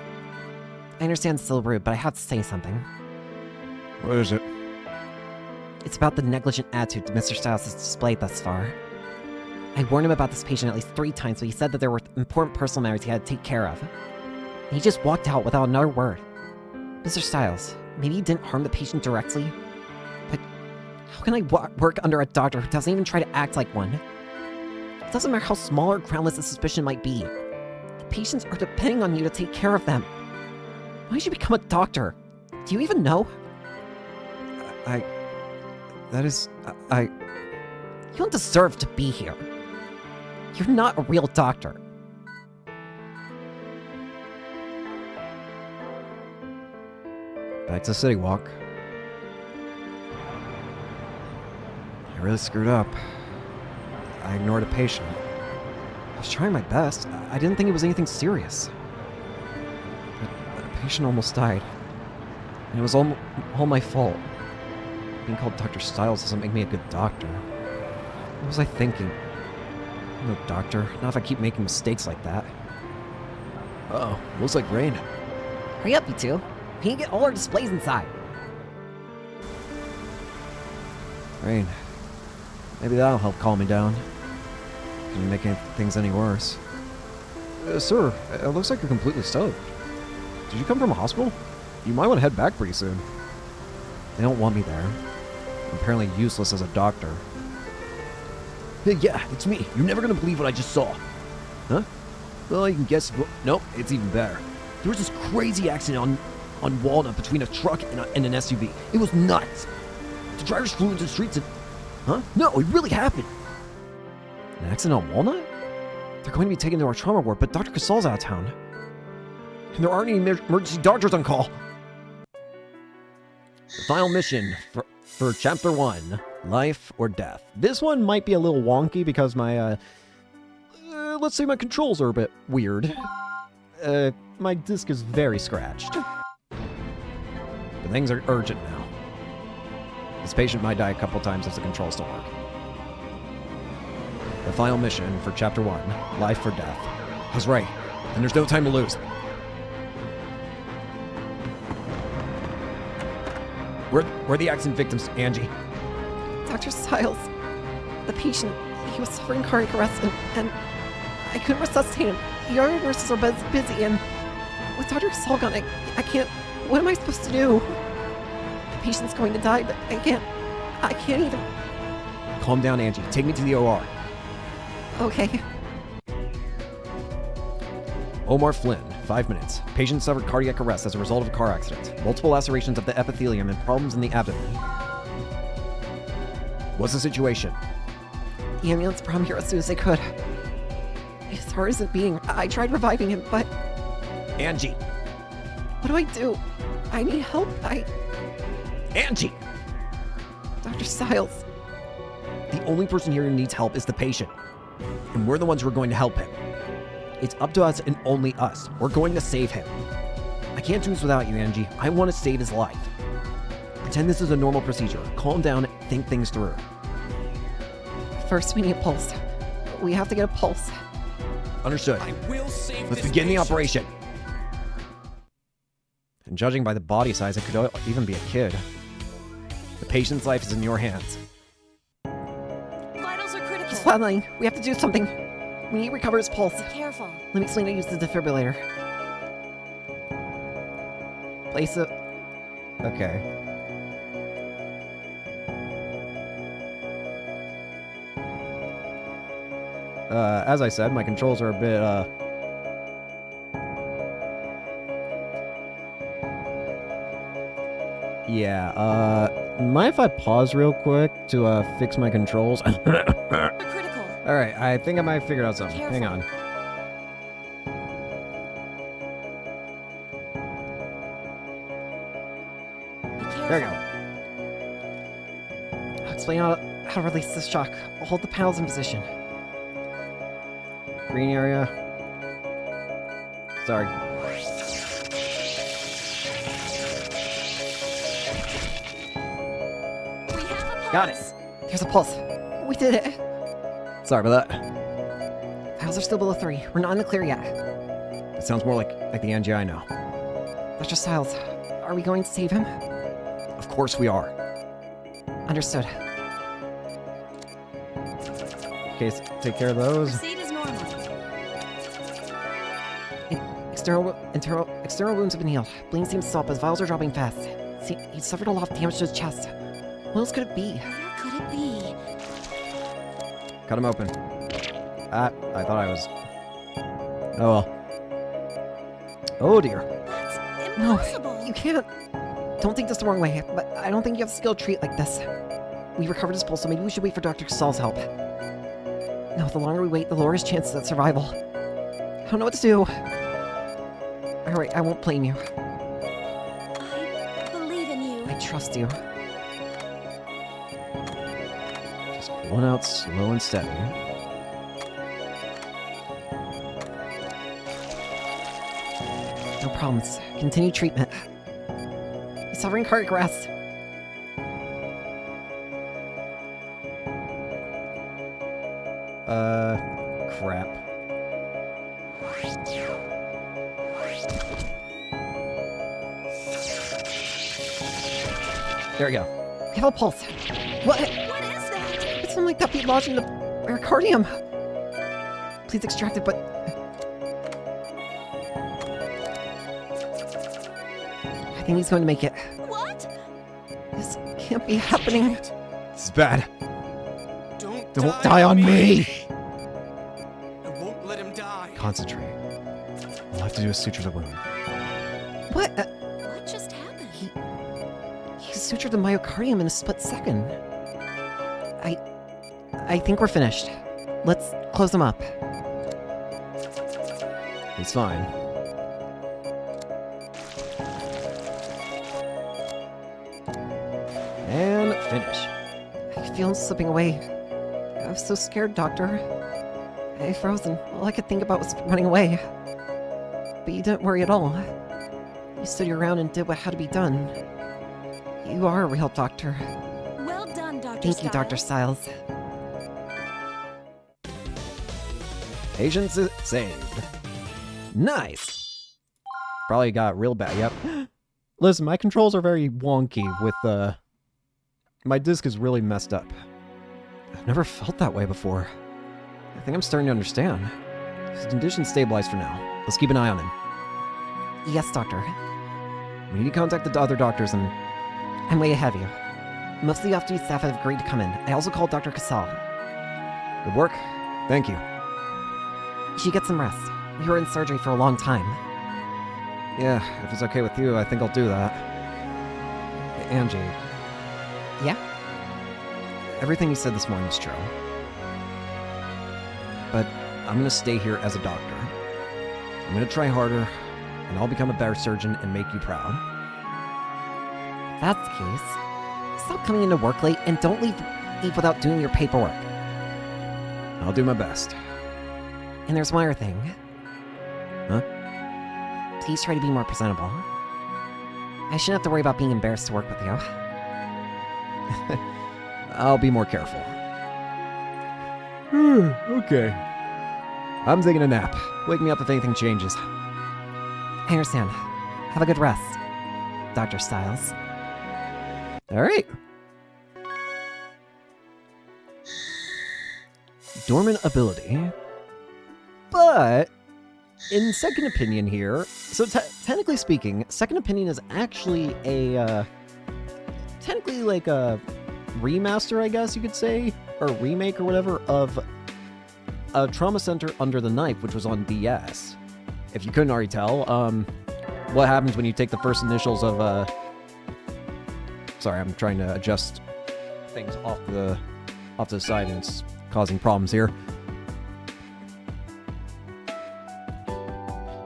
S5: I understand it's still rude, but I have to say something.
S6: What is it?
S5: It's about the negligent attitude Mr. Stiles has displayed thus far. I warned him about this patient at least 3 times, but he said that there were important personal matters he had to take care of. And he just walked out without another word. Mr. Stiles, maybe you didn't harm the patient directly, but how can I work under a doctor who doesn't even try to act like one? It doesn't matter how small or groundless the suspicion might be. The patients are depending on you to take care of them. Why did you become a doctor? Do you even know?
S2: I. That is.
S5: You don't deserve to be here. You're not a real doctor.
S2: Back to City Walk. I really screwed up. I ignored a patient.
S5: I was trying my best. I didn't think it was anything serious.
S2: But a patient almost died.
S5: And it was all my fault. Being called Dr. Styles doesn't make me a good doctor. What was I thinking? I'm no doctor, not if I keep making mistakes like that.
S2: Uh-oh, looks like rain.
S5: Hurry up, you two. We can get all our displays inside.
S2: Rain. Maybe that'll help calm me down. Can you make things any worse? Sir, it looks like you're completely soaked. Did you come from a hospital? You might want to head back pretty soon.
S5: They don't want me there.
S2: I'm apparently useless as a doctor.
S1: Yeah, it's me. You're never gonna believe what I just saw. Huh? Well, you can guess. Nope, it's even better. There was this crazy accident on Walnut between a truck and an SUV. It was nuts. The drivers flew into the streets and... Huh? No, it really happened.
S2: An accident on Walnut? They're going to be taken to our trauma ward, but Dr. Casal's out of town.
S1: And there aren't any emergency doctors on call. The final mission for Chapter 1, Life or Death. This one might be a little wonky because my, let's say my controls are a bit weird. My disc is very scratched. But things are urgent now. This patient might die a couple times if the controls don't work. The final mission for Chapter 1, Life or Death. I was right, and there's no time to lose. Where are the accident victims, Angie?
S5: Dr. Styles, the patient, he was suffering cardiac arrest and I couldn't resuscitate him. The other nurses are busy and with Dr. Casal gone, I can't, what am I supposed to do? The patient's going to die, but I can't even.
S1: Calm down, Angie. Take me to the OR.
S5: Okay.
S1: Omar Flynn, 5 minutes. Patient suffered cardiac arrest as a result of a car accident. Multiple lacerations of the epithelium and problems in the abdomen. What's the situation?
S5: The ambulance brought him here as soon as they could. His heart isn't beating. I tried reviving him, but
S1: Angie!
S5: what do I do? I need help.
S1: Angie!
S5: Dr. Styles.
S1: The only person here who needs help is the patient. And we're the ones who are going to help him. It's up to us and only us. We're going to save him. I can't do this without you, Angie. I want to save his life. Pretend this is a normal procedure. Calm down, think things through.
S5: First, we need a pulse. We have to get a pulse.
S1: Understood.
S3: I will save
S1: Let's
S3: this
S1: begin the
S3: patient.
S1: operation. And judging by the body size, it could even be a kid. The patient's life is in your hands.
S4: Vitals are critical.
S5: He's flatlining. We have to do something. We need to recover his pulse.
S4: Be careful.
S5: Let me explain how to use the defibrillator. Place it.
S1: Okay. As I said, my controls are a bit, Yeah, mind if I pause real quick to, fix my controls?
S4: They're critical.
S1: Alright, I think I might have figured out something. Hang on.
S4: Be careful.
S1: There we go.
S5: I'll explain how to release this shock. I'll hold the panels in position.
S1: Green area. Sorry.
S4: We have a pulse.
S1: Got it.
S5: There's a pulse. We did it.
S1: Sorry about that.
S5: Vitals are still below 3. We're not in the clear yet.
S1: It sounds more like the Angie I know.
S5: Dr. Styles, are we going to save him?
S1: Of course we are.
S5: Understood.
S1: Okay, take care of those.
S4: Proceed as normal.
S5: External wounds have been healed. Bleeding seems to stop as vitals are dropping fast. See, he suffered a lot of damage to his chest. What else could it be?
S4: Where could it be?
S1: Cut him open. I thought I was... Oh well. Oh dear.
S4: That's
S5: No,
S4: impossible.
S5: you can't. Don't take this the wrong way, but I don't think you have skill to treat like this. We recovered his pulse, so maybe we should wait for Dr. Casal's help. No, the longer we wait, the lower his chances at survival. I don't know what to do. Alright, I won't blame you.
S4: I believe in you.
S5: I trust you.
S2: Just pulling out slow and steady.
S5: No problems. Continue treatment. He's suffering cardiac arrest.
S2: Crap.
S5: There we go. We have a pulse. What?
S4: What is that?
S5: It's something like that be lodged in the pericardium. Please extract it, but... I think he's going to make it.
S4: What?
S5: This can't be happening.
S2: This is bad.
S3: Don't
S2: die on me!
S3: I won't let him die.
S2: Concentrate. All I have to do is suture the wound.
S5: What?
S4: What just happened?
S5: He sutured the myocardium in a split second. I think we're finished. Let's close them up.
S2: He's fine. And finish.
S5: I feel him slipping away. I was so scared, Doctor. I froze and all I could think about was running away. But you didn't worry at all. You stood your ground and did what had to be done. You are a real doctor.
S4: Well done, Dr.
S5: Thank you, Dr.
S4: Stiles.
S5: Stiles.
S2: Patience is saved. Nice. Probably got real bad. Yep. Listen, my controls are very wonky with, my disc is really messed up. I've never felt that way before. I think I'm starting to understand. His condition's stabilized for now. Let's keep an eye on him.
S5: Yes, Doctor.
S2: We need to contact the other doctors and...
S5: I'm way ahead of you. Most of the off-duty staff have agreed to come in. I also called Dr. Casal.
S2: Good work. Thank you.
S5: You should get some rest. We were in surgery for a long time.
S2: Yeah, if it's okay with you, I think I'll do that. Angie,
S5: Yeah?
S2: everything you said this morning is true. But I'm gonna stay here as a doctor. I'm gonna try harder, and I'll become a better surgeon and make you proud.
S5: If that's the case, stop coming into work late and don't leave without doing your paperwork.
S2: I'll do my best.
S5: And there's one other thing.
S2: Huh?
S5: Please try to be more presentable. I shouldn't have to worry about being embarrassed to work with you.
S2: I'll be more careful. Okay. I'm taking a nap. Wake me up if anything changes.
S5: I understand. Have a good rest, Dr. Stiles.
S2: All right. Dormant ability. But in second opinion here, so technically speaking, second opinion is actually a technically like a remaster, I guess you could say, or remake or whatever of a Trauma Center Under the Knife, which was on DS. If you couldn't already tell, what happens when you take the first initials of sorry, I'm trying to adjust things off the side and it's causing problems here.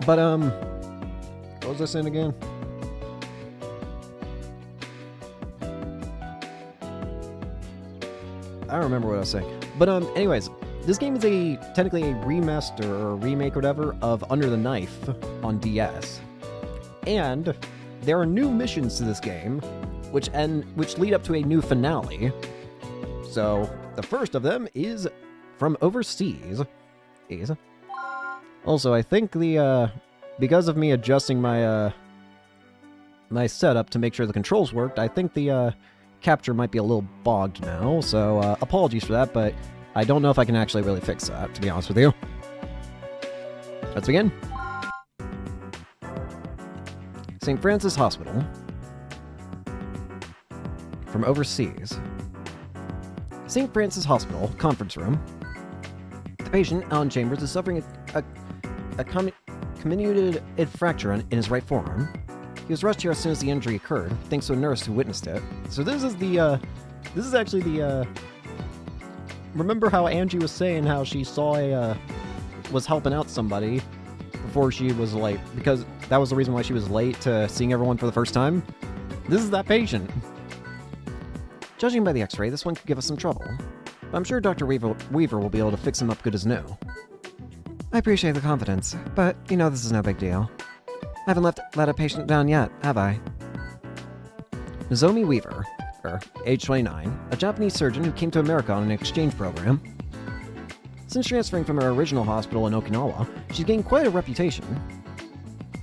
S2: But what was I saying again? I don't remember what I was saying. But anyways, this game is technically a remaster or remake or whatever of Under the Knife on DS. And there are new missions to this game which lead up to a new finale. So, the first of them is from overseas. Also, I think because of me adjusting my my setup to make sure the controls worked, I think the capture might be a little bogged now, so apologies for that, but I don't know if I can actually really fix that, to be honest with you. Let's begin. St. Francis Hospital. From overseas. St. Francis Hospital, conference room. The patient, Alan Chambers, is suffering a comminuted fracture in his right forearm. He was rushed here as soon as the injury occurred, thanks to a nurse who witnessed it. So this is actually the, remember how Angie was saying how she saw was helping out somebody before she was late, because that was the reason why she was late to seeing everyone for the first time? This is that patient. Judging by the x-ray, this one could give us some trouble. But I'm sure Dr. Weaver will be able to fix him up good as new.
S5: I appreciate the confidence, but you know this is no big deal. I haven't let a patient down yet, have I?
S2: Nozomi Weaver, age 29, a Japanese surgeon who came to America on an exchange program. Since transferring from her original hospital in Okinawa, she's gained quite a reputation.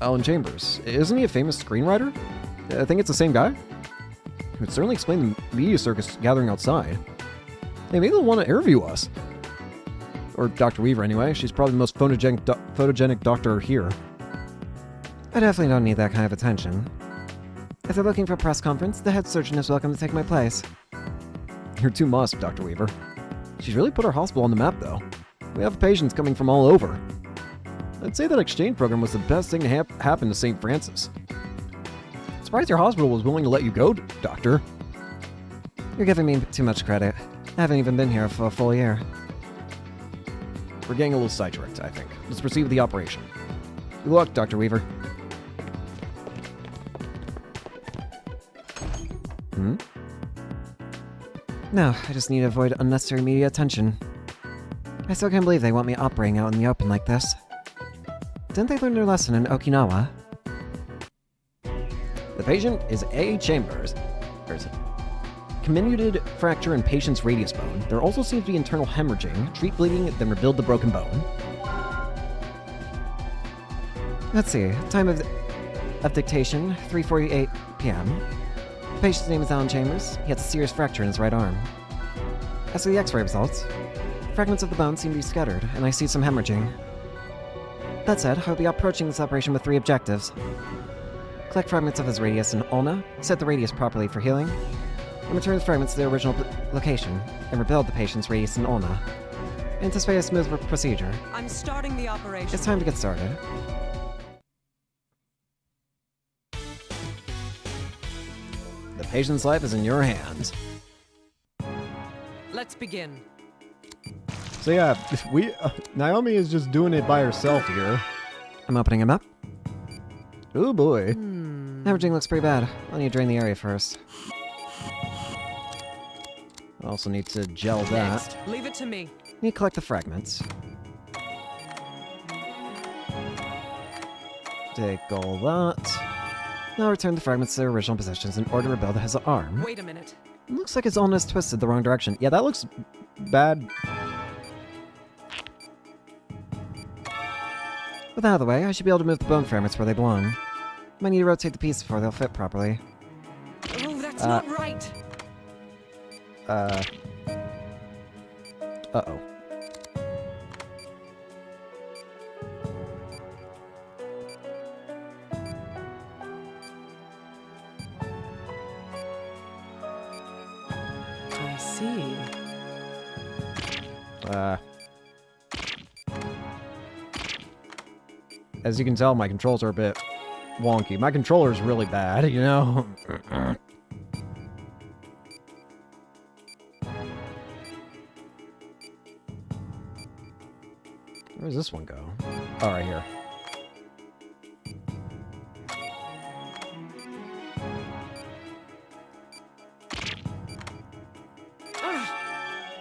S2: Alan Chambers, isn't he a famous screenwriter? I think it's the same guy. It would certainly explain the media circus gathering outside. Hey, maybe they'll want to interview us. Or Dr. Weaver, anyway. She's probably the most photogenic doctor here.
S5: I definitely don't need that kind of attention. If they're looking for a press conference, the head surgeon is welcome to take my place.
S2: You're too much, Dr. Weaver. She's really put our hospital on the map, though. We have patients coming from all over. I'd say that exchange program was the best thing to happen to St. Francis. Surprised your hospital was willing to let you go, Doctor.
S5: You're giving me too much credit. I haven't even been here for a full year.
S2: We're getting a little sidetracked, I think. Let's proceed with the operation. Good luck, Dr. Weaver. Hmm?
S5: No, I just need to avoid unnecessary media attention. I still can't believe they want me operating out in the open like this. Didn't they learn their lesson in Okinawa?
S2: The patient is A. Chambers. There's a comminuted fracture in patient's radius bone. There also seems to be internal hemorrhaging. Treat bleeding, then rebuild the broken bone.
S5: Let's see. Time of dictation, 3:48 p.m. The patient's name is Alan Chambers. He has a serious fracture in his right arm. As for the x-ray results, fragments of the bone seem to be scattered, and I see some hemorrhaging. That said, I'll be approaching this operation with 3 objectives. Collect fragments of his radius in ulna, set the radius properly for healing, and return the fragments to their original location, and rebuild the patient's radius in ulna. I anticipate a smooth procedure.
S7: I'm starting the operation.
S5: It's time to get started.
S2: The patient's life is in your hands.
S7: Let's begin.
S2: So yeah, Naomi is just doing it by herself here.
S5: I'm opening him up.
S2: Oh boy.
S5: Hemorrhaging looks pretty bad. I'll need to drain the area first.
S2: I also need to gel that.
S7: Next, leave it to me.
S5: Need to collect the fragments.
S2: Take all that.
S5: Now return the fragments to their original positions in order to rebuild his arm.
S7: Wait a minute.
S5: It looks like his ulna is twisted the wrong direction.
S2: Yeah, that looks bad.
S5: With that out of the way, I should be able to move the bone fragments where they belong. Might need to rotate the pieces before they'll fit properly.
S7: Oh, that's not right.
S2: Uh-oh.
S7: I see.
S2: As you can tell, my controls are a bit wonky. My controller's really bad, you know? Where does this one go? Oh, right here.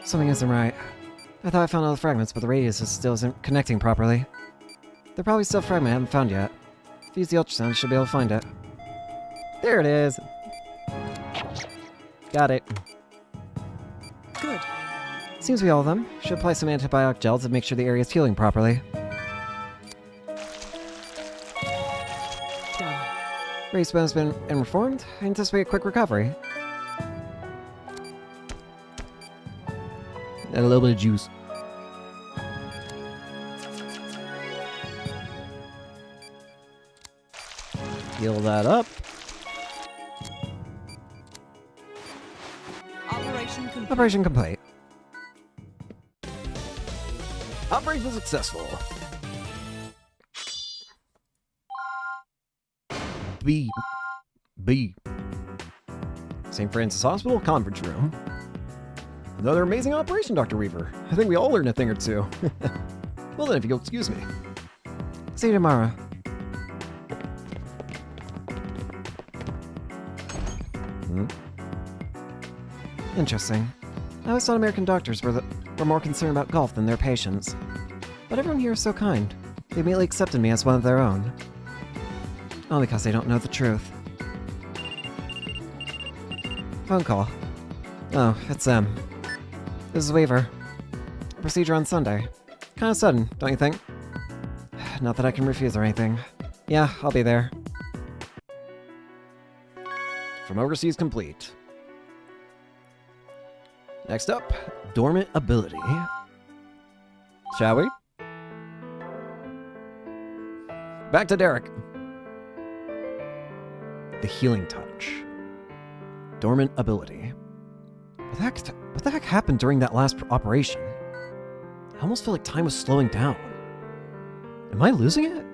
S5: Something isn't right. I thought I found all the fragments, but the radius still isn't connecting properly. They're probably still a fragment I haven't found yet. If you use the ultrasound, you should be able to find it.
S2: There it is. Got it.
S7: Good.
S5: Seems to be all of them. Should apply some antibiotic gel to make sure the area is healing properly.
S7: Done.
S5: Radius bone has been reformed. I anticipate a quick recovery.
S2: Add a little bit of juice. Heal that up.
S7: Operation complete.
S5: Operation complete.
S2: Operation successful. B. B.
S1: St. Francis Hospital conference room. Another amazing operation, Dr. Weaver. I think we all learned a thing or two. Well then, if you'll excuse me.
S5: See you tomorrow. Interesting. I always thought American doctors were more concerned about golf than their patients. But everyone here is so kind. They immediately accepted me as one of their own. All because they don't know the truth. Phone call. Oh, it's them. This is Weaver. Procedure on Sunday. Kinda sudden, don't you think? Not that I can refuse or anything. Yeah, I'll be there.
S1: From overseas complete. Next up, dormant ability. Shall we? Back to Derek. The healing touch. Dormant ability. What the heck happened during that last operation? I almost feel like time was slowing down. Am I losing it?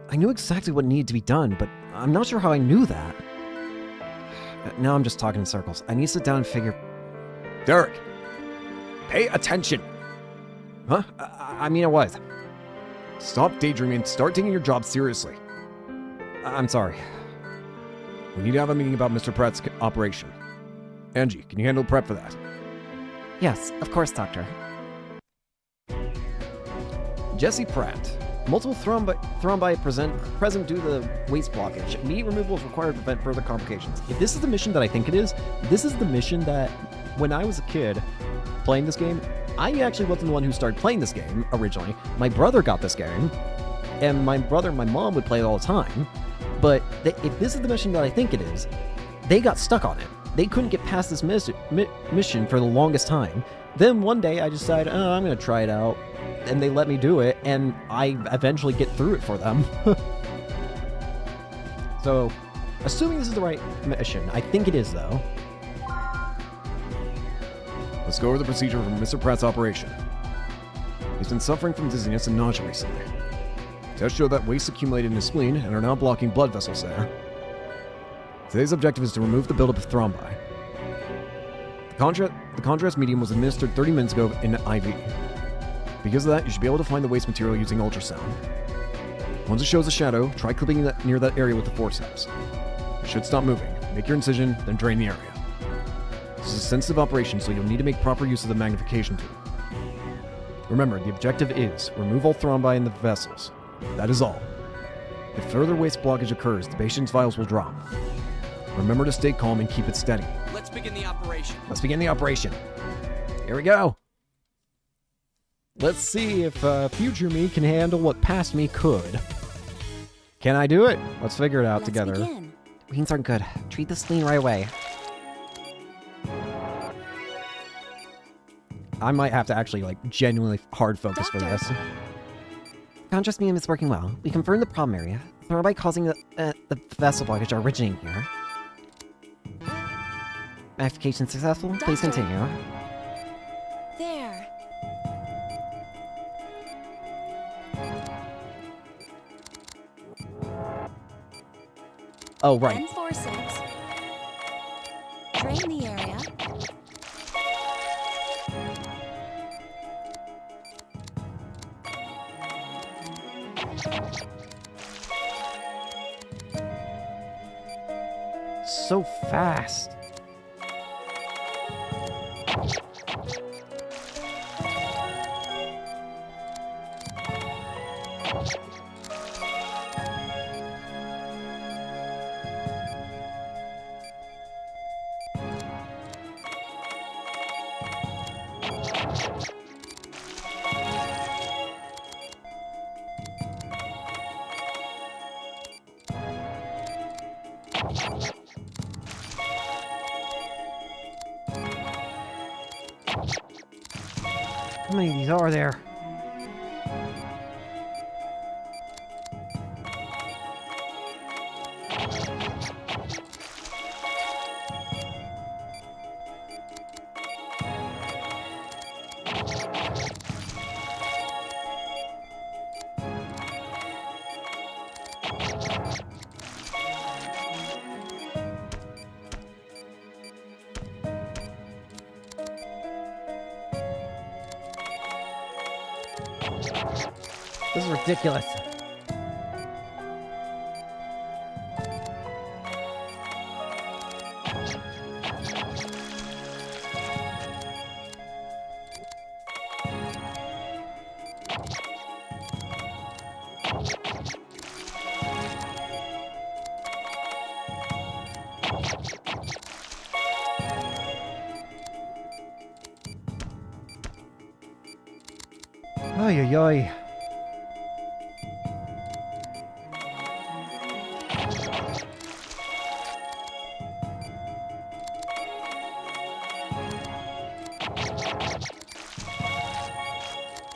S1: I knew exactly what needed to be done, but I'm not sure how I knew that. Now I'm just talking in circles. I need to sit down and figure...
S2: Derek, pay attention.
S1: Huh? I mean, I was.
S2: Stop daydreaming and start taking your job seriously.
S1: I'm sorry.
S2: We need to have a meeting about Mr. Pratt's operation. Angie, can you handle prep for that?
S5: Yes, of course, Doctor.
S1: Jesse Pratt. Multiple thrombi present due to the waste blockage. Immediate removal is required to prevent further complications. If this is the mission that I think it is, this is the mission that, when I was a kid playing this game, I actually wasn't the one who started playing this game originally. My brother got this game, and my brother and my mom would play it all the time. But if this is the mission that I think it is, they got stuck on it. They couldn't get past this mission for the longest time. Then one day I decided, oh, I'm going to try it out. And they let me do it, and I eventually get through it for them. So, assuming this is the right mission, I think it is, though.
S2: Let's go over the procedure for Mr. Pratt's operation. He's been suffering from dizziness and nausea recently. Tests show that waste accumulated in his spleen and are now blocking blood vessels there. Today's objective is to remove the buildup of thrombi. The contrast medium was administered 30 minutes ago in IV. Because of that, you should be able to find the waste material using ultrasound. Once it shows a shadow, try clipping near that area with the forceps. It should stop moving. Make your incision, then drain the area. This is a sensitive operation, so you'll need to make proper use of the magnification tool. Remember, the objective is remove all thrombi in the vessels. That is all. If further waste blockage occurs, the patient's vitals will drop. Remember to stay calm and keep it steady.
S3: Let's begin the operation.
S1: Let's begin the operation. Here we go. Let's see if future me can handle what past me could. Can I do it? Let's figure it out
S4: Let's
S1: together.
S4: begin.
S5: Wings aren't good. Treat the spleen right away.
S1: I might have to actually, like, genuinely hard focus for
S4: Doctor.
S1: this.
S5: Contrast medium is working well. We confirmed the problem area. Thrombi causing the vessel blockage are originating here. Magnification successful. Please
S4: Doctor.
S5: continue.
S4: There.
S1: Oh, right.
S4: N46. Drain the area.
S1: So fast. How many of these are there?
S2: This is ridiculous. Ay, ay, ay.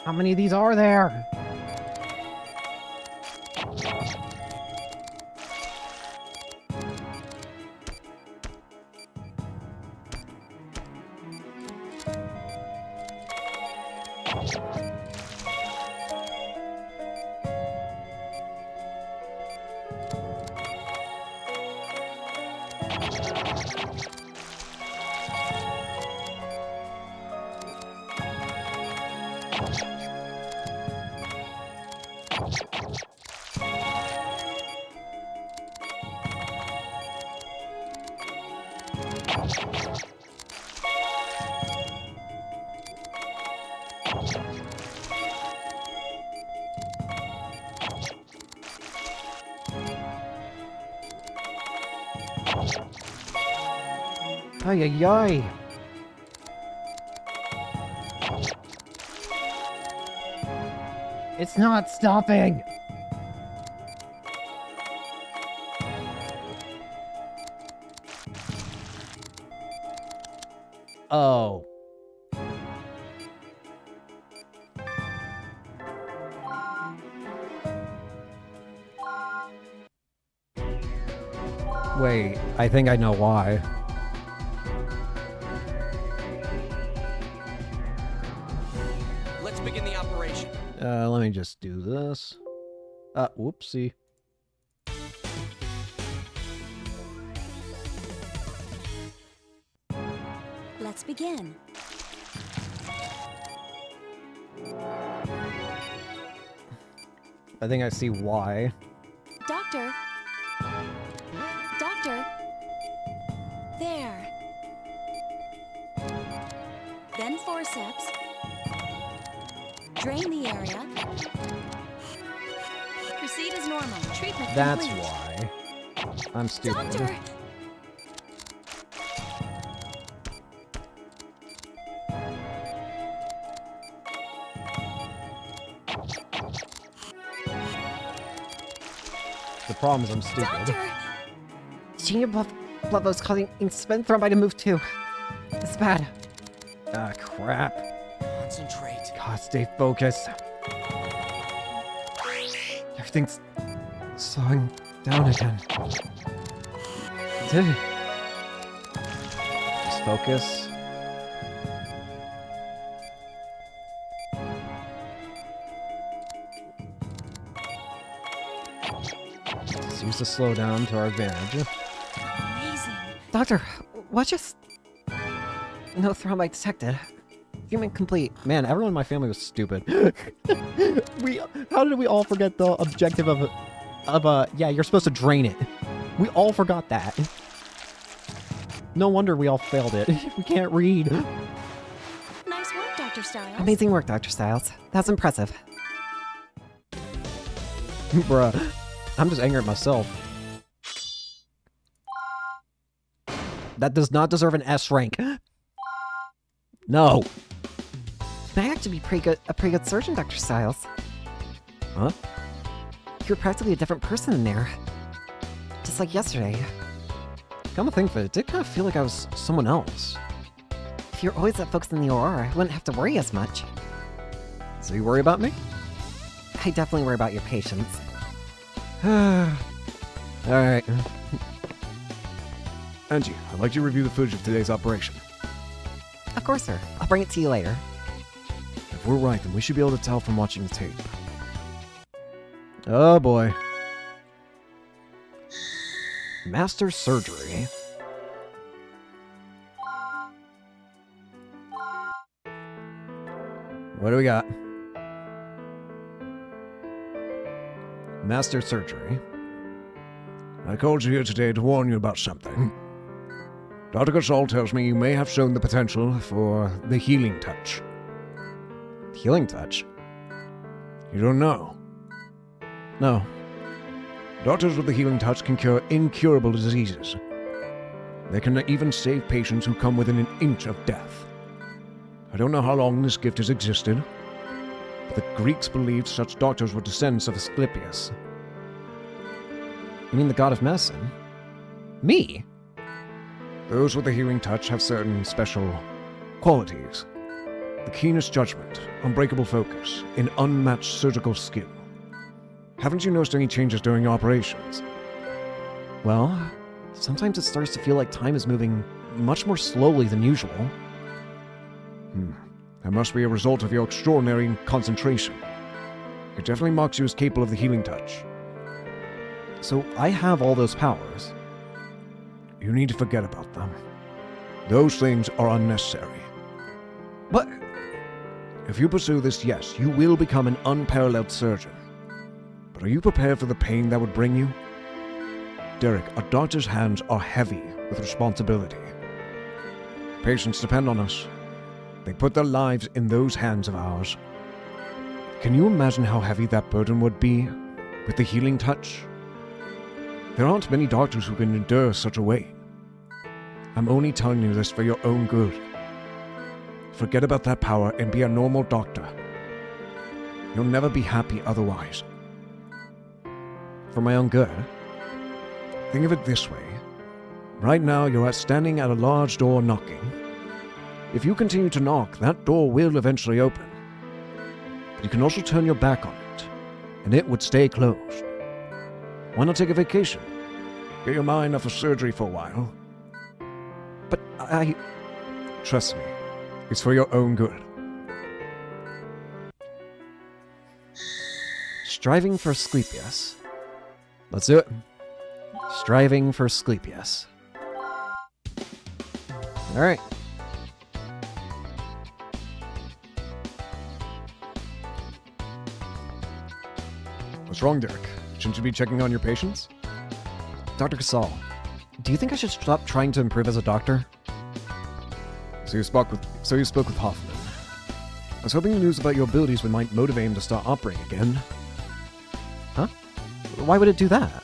S2: How many of these are there? Ay, ay, ay. It's not stopping. Oh. Wait, I think I know why.
S3: Let's begin the operation.
S2: Let me just do this. Whoopsie.
S4: Let's begin.
S2: I think I see why.
S4: Doctor. Doctor. There. Then forceps. Drain the area. Proceed as normal. Treatment
S2: That's
S4: complete.
S2: why. I'm stupid.
S4: Doctor!
S2: The problem is I'm stupid.
S4: Doctor!
S5: Senior blood levels causing spin thrombi to move too. It's bad.
S2: Ah, crap.
S3: Concentrate.
S2: God, stay focused. Everything's slowing down again. Did it? Just focus. Let's use the slowdown to our advantage.
S4: Amazing.
S5: Doctor, what just... No thrombi detected. Human complete.
S2: Man, everyone in my family was stupid. How did we all forget the objective of yeah, you're supposed to drain it. We all forgot that. No wonder we all failed it. We can't read.
S4: Nice work, Dr. Styles.
S5: Amazing work, Dr. Styles. That's impressive.
S2: Bruh. I'm just angry at myself. That does not deserve an S rank. No.
S5: You might actually be a pretty good surgeon, Dr. Styles.
S2: Huh?
S5: You're practically a different person in there. Just like yesterday.
S2: Come to think of it, it did kind of feel like I was someone else.
S5: If you're always that focused in the OR, I wouldn't have to worry as much.
S2: So you worry about me?
S5: I definitely worry about your patients.
S2: Alright.
S6: Angie, I'd like you to review the footage of today's operation.
S5: Of course, sir. I'll bring it to you later.
S6: If we're right, then we should be able to tell from watching the tape.
S2: Oh boy. Master surgery. What do we got? Master Surgery.
S6: I called you here today to warn you about something. Dr. Gasol tells me you may have shown the potential for the healing touch.
S2: Healing Touch?
S6: You don't know?
S2: No.
S6: Doctors with the healing touch can cure incurable diseases. They can even save patients who come within an inch of death. I don't know how long this gift has existed, but the Greeks believed such doctors were descendants of Asclepius.
S2: You mean the god of medicine? Me?
S6: Those with the healing touch have certain special qualities. The keenest judgment, unbreakable focus, and unmatched surgical skill. Haven't you noticed any changes during your operations?
S2: Well, sometimes it starts to feel like time is moving much more slowly than usual.
S6: That must be a result of your extraordinary concentration. It definitely marks you as capable of the healing touch.
S2: So I have all those powers.
S6: You need to forget about them. Those things are unnecessary.
S2: But
S6: If you pursue this, yes, you will become an unparalleled surgeon. But are you prepared for the pain that would bring you? Derek, a doctor's hands are heavy with responsibility. Patients depend on us. They put their lives in those hands of ours. Can you imagine how heavy that burden would be with the healing touch? There aren't many doctors who can endure such a weight. I'm only telling you this for your own good. Forget about that power and be a normal doctor. You'll never be happy otherwise.
S2: for my own good.
S6: Think of it this way. Right now, you're standing at a large door knocking. If you continue to knock, that door will eventually open. But you can also turn your back on it, and it would stay closed. Why not take a vacation? Get your mind off of surgery for a while.
S2: But I...
S6: Trust me, it's for your own good.
S2: Striving for Asclepius. Let's do it. Striving for Asclepius. Alright.
S6: What's wrong, Derek? Shouldn't you be checking on your patients?
S2: Dr. Casal, do you think I should stop trying to improve as a doctor?
S6: So you spoke with Hoffman. I was hoping the news about your abilities might motivate him to start operating again.
S2: Huh? Why would it do that?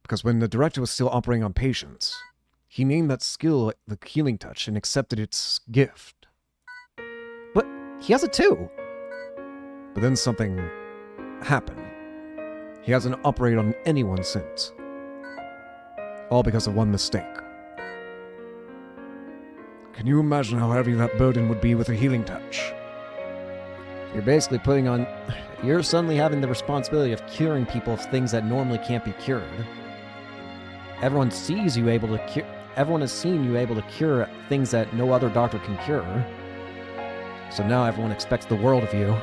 S6: Because when the director was still operating on patients, he named that skill the healing touch and accepted its gift.
S2: But he has it too.
S6: But then something happened. He hasn't operated on anyone since. All because of one mistake. Can you imagine how heavy that burden would be with a healing touch?
S2: You're basically putting on... You're suddenly having the responsibility of curing people of things that normally can't be cured. Everyone sees you able to cure... Everyone has seen you able to cure things that no other doctor can cure. So now everyone expects the world of you.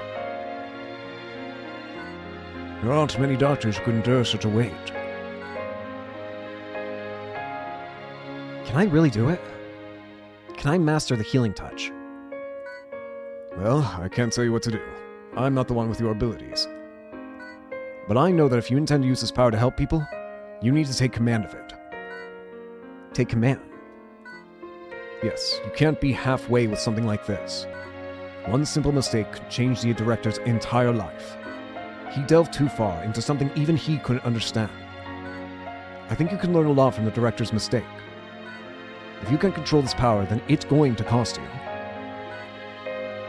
S6: There aren't many doctors who can endure such a weight.
S2: Can I really do it? Can I master the healing touch?
S6: Well, I can't tell you what to do. I'm not the one with your abilities. But I know that if you intend to use this power to help people, you need to take command of it.
S2: Take command.
S6: Yes, you can't be halfway with something like this. One simple mistake could change the director's entire life. He delved too far into something even he couldn't understand. I think you can learn a lot from the director's mistake. If you can control this power, then it's going to cost you.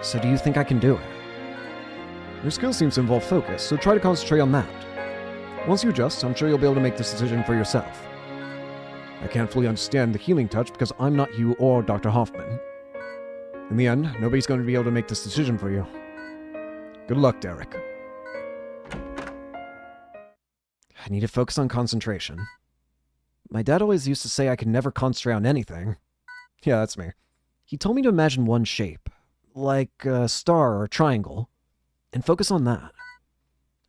S2: So do you think I can do it?
S6: Your skill seems to involve focus, so try to concentrate on that. Once you adjust, I'm sure you'll be able to make this decision for yourself. I can't fully understand the healing touch because I'm not you or Dr. Hoffman. In the end, nobody's going to be able to make this decision for you. Good luck, Derek.
S2: I need to focus on concentration. My dad always used to say I could never concentrate on anything. Yeah, that's me. He told me to imagine one shape, like a star or a triangle, and focus on that.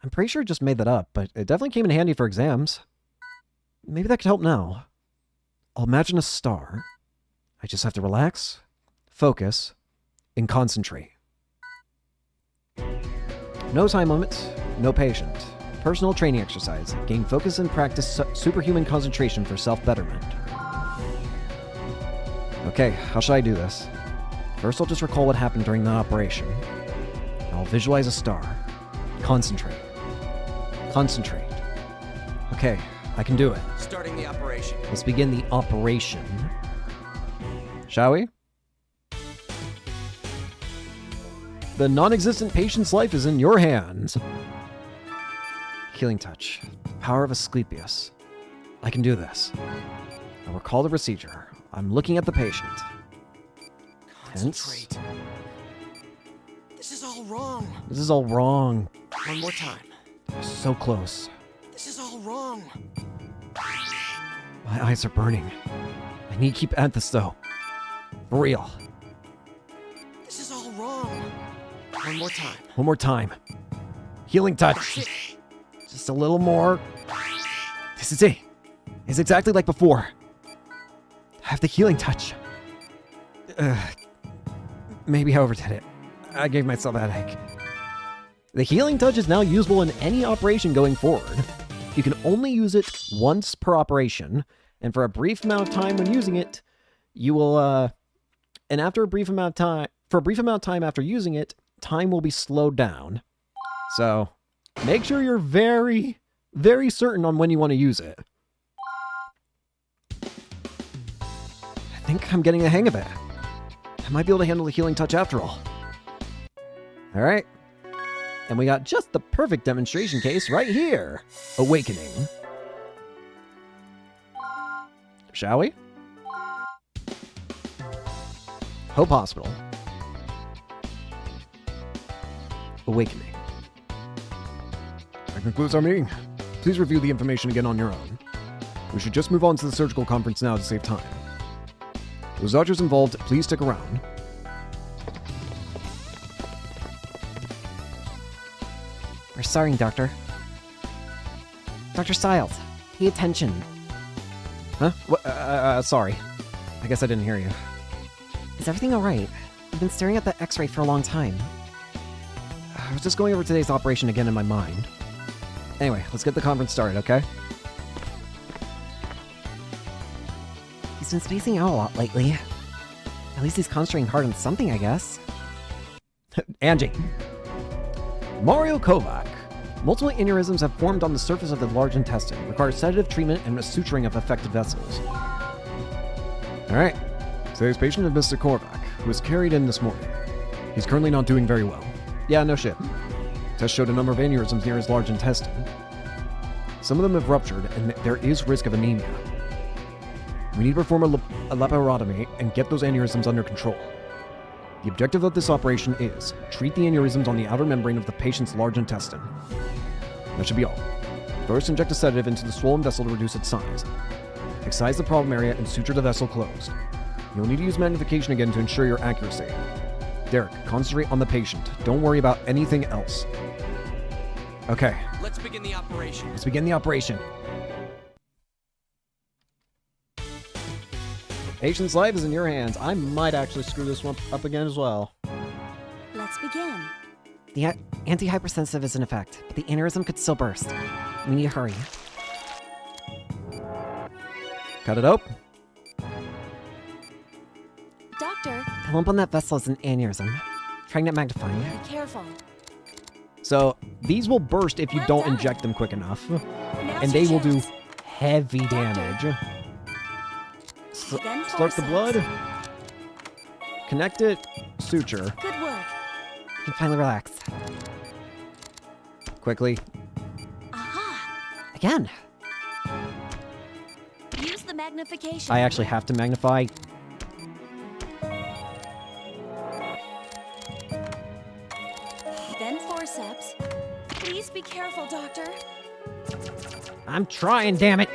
S2: I'm pretty sure I just made that up, but it definitely came in handy for exams. Maybe that could help now. I'll imagine a star. I just have to relax, focus, and concentrate. No time limits. No patient. Personal training exercise. Gain focus and practice superhuman concentration for self-betterment. Okay, how should I do this? First, I'll just recall what happened during the operation. I'll visualize a star. Concentrate. Concentrate. Okay, I can do it.
S3: Starting the operation.
S2: Let's begin the operation. Shall we? The non-existent patient's life is in your hands. Healing touch. Power of Asclepius. I can do this. I'll recall the procedure. I'm looking at the patient. Tense.
S3: Concentrate. This is all wrong.
S2: This is all wrong.
S3: One more time.
S2: So close.
S3: This is all wrong.
S2: My eyes are burning. I need to keep at this though. For real.
S3: This is all wrong. One more time.
S2: One more time. Healing touch. Just a little more. This is it. It's exactly like before. I have the healing touch. Maybe I overdid it. I gave myself a headache. The healing touch is now usable in any operation going forward. You can only use it once per operation, and for a brief amount of time when using it, you will, and after a brief amount of time, for a brief amount of time after using it, time will be slowed down. So, make sure you're very, very certain on when you want to use it. I think I'm getting the hang of it. I might be able to handle the healing touch after all. Alright. And we got just the perfect demonstration case right here. Awakening. Shall we? Hope Hospital. Awakening.
S6: That concludes our meeting. Please review the information again on your own. We should just move on to the surgical conference now to save time. Those doctors involved, please stick around.
S5: We're sorry, Doctor. Dr. Styles, pay attention.
S2: Huh? What? Sorry. I guess I didn't hear you.
S5: Is everything alright? I've been staring at that x-ray for a long time.
S2: I was just going over today's operation again in my mind. Anyway, let's get the conference started, okay?
S5: He's been spacing out a lot lately. At least he's concentrating hard on something, I guess.
S2: Angie. Mario Kovac. Multiple aneurysms have formed on the surface of the large intestine. Require sedative treatment and a suturing of affected vessels.
S6: Alright. Today's patient is Mr. Korvac, who was carried in this morning. He's currently not doing very well.
S2: Yeah, no shit.
S6: Tests showed a number of aneurysms near his large intestine. Some of them have ruptured, and there is risk of anemia. We need to perform a laparotomy and get those aneurysms under control. The objective of this operation is treat the aneurysms on the outer membrane of the patient's large intestine. That should be all. First, inject a sedative into the swollen vessel to reduce its size. Excise the problem area and suture the vessel closed. You'll need to use magnification again to ensure your accuracy. Derek, concentrate on the patient. Don't worry about anything else. Okay,
S3: Let's begin the operation.
S2: let's begin the operation. Patient's life is in your hands. I might actually screw this one up again as well.
S4: Let's begin.
S5: The anti-hypersensitive is in effect, but the aneurysm could still burst. We need to hurry.
S2: Cut it open.
S4: Doctor,
S5: The lump on that vessel is an aneurysm. Trying not magnifying.
S4: be careful.
S2: So these will burst if you
S4: Well
S2: don't
S4: done.
S2: inject them quick enough,
S4: Now's
S2: and
S4: your
S2: they will do
S4: chance.
S2: heavy
S4: Doctor.
S2: damage.
S4: Then
S2: Start the
S4: forceps.
S2: blood. Connect it. Suture.
S4: Good work.
S5: You can finally relax.
S2: Quickly.
S4: Aha!
S5: Again.
S4: Use the magnification.
S2: I actually have to magnify.
S4: Then forceps. Please be careful, Doctor.
S2: I'm trying, damn it.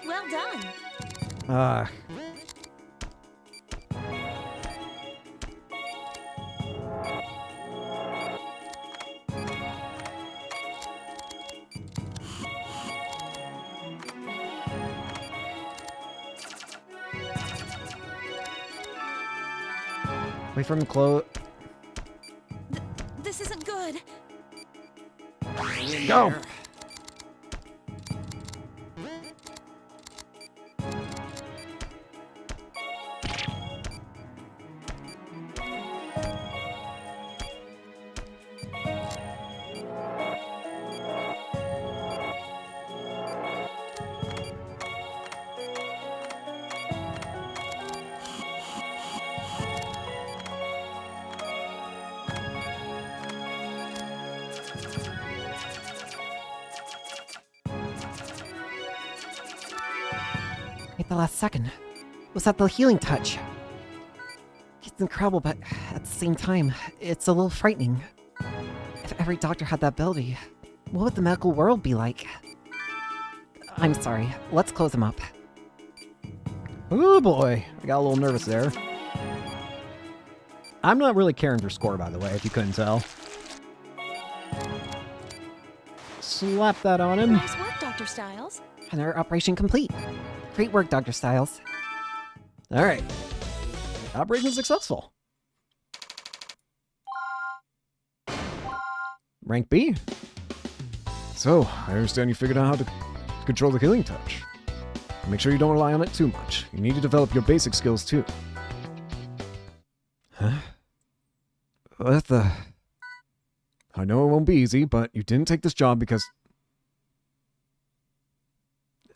S4: Well done.
S2: Wait for him to close.
S4: This isn't good.
S2: Go!
S5: At the last second. Was that the healing touch? It's incredible, but at the same time, it's a little frightening. If every doctor had that ability, what would the medical world be like? I'm sorry. Let's close him up.
S2: Oh boy, I got a little nervous there. I'm not really caring for score, by the way, if you couldn't tell. Slap that on him.
S4: Nice work, Dr. Styles.
S5: Another operation complete. Great work, Dr. Styles.
S2: All right. Operation successful. Rank B.
S6: So, I understand you figured out how to control the healing touch. Make sure you don't rely on it too much. You need to develop your basic skills too.
S2: Huh? What the...
S6: I know it won't be easy, but you didn't take this job because...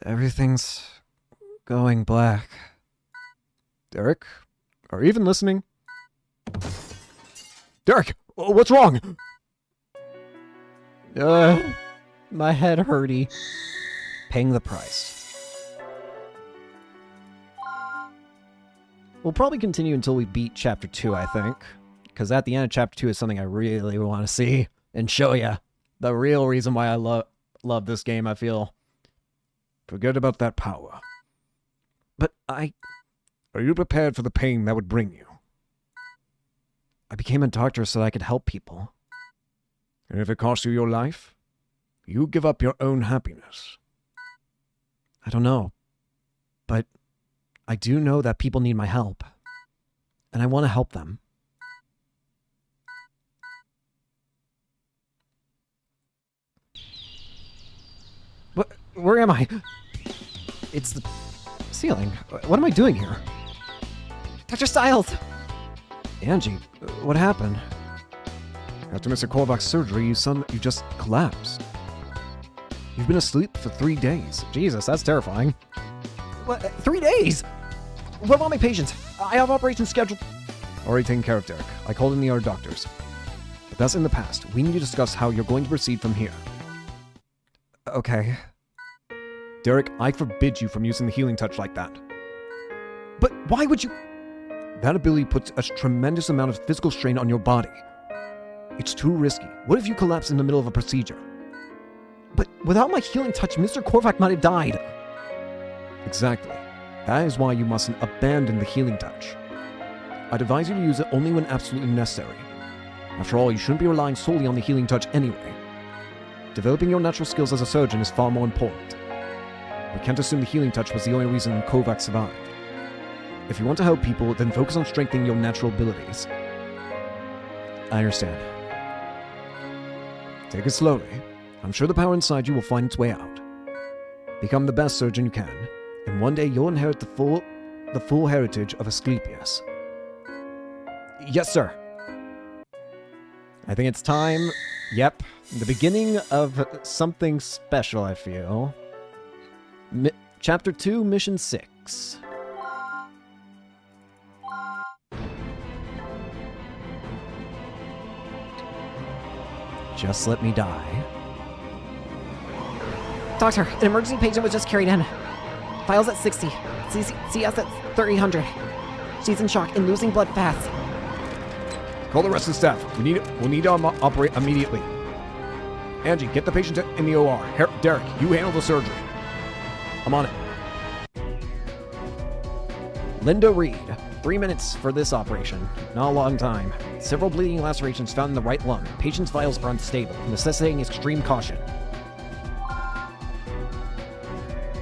S2: Everything's going black.
S6: Derek, are you even listening? Derek, what's wrong?
S2: My head hurty. Paying the price. We'll probably continue until we beat Chapter 2, I think. Because at the end of Chapter 2 is something I really want to see and show you. The real reason why I love this game, I feel.
S6: Forget about that power.
S2: But
S6: Are you prepared for the pain that would bring you?
S2: I became a doctor so that I could help people.
S6: And if it costs you your life, you give up your own happiness.
S2: I don't know. But I do know that people need my help. And I want to help them. Where am I? It's the ceiling. What am I doing here?
S5: Dr. Styles!
S2: Angie, what happened?
S6: After Mr. Korvac's surgery, you just collapsed. You've been asleep for 3 days.
S2: Jesus, that's terrifying. What, 3 days? What about my patients? I have operations scheduled.
S6: Already taken care of, Derek. I called in the other doctors. But that's in the past. We need to discuss how you're going to proceed from here.
S2: Okay.
S6: Derek, I forbid you from using the healing touch like that.
S2: But why would you...
S6: That ability puts a tremendous amount of physical strain on your body. It's too risky. What if you collapse in the middle of a procedure?
S2: But without my healing touch, Mr. Korvac might have died.
S6: Exactly. That is why you mustn't abandon the healing touch. I'd advise you to use it only when absolutely necessary. After all, you shouldn't be relying solely on the healing touch anyway. Developing your natural skills as a surgeon is far more important. We can't assume the healing touch was the only reason Kovac survived. If you want to help people, then focus on strengthening your natural abilities.
S2: I understand.
S6: Take it slowly. I'm sure the power inside you will find its way out. Become the best surgeon you can, and one day you'll inherit the full heritage of Asclepius.
S2: Yes, sir. I think it's time. Yep. The beginning of something special, I feel. Chapter 2, Mission 6. Just let me die.
S5: Doctor, an emergency patient was just carried in. Vitals at 60. CS at 300. She's in shock and losing blood fast.
S6: Call the rest of the staff. We'll need to operate immediately. Angie, get the patient in the OR. Derek, you handle the surgery. I'm on it.
S2: Linda Reed. 3 minutes for this operation. Not a long time. Several bleeding lacerations found in the right lung. Patient's vitals are unstable, necessitating extreme caution.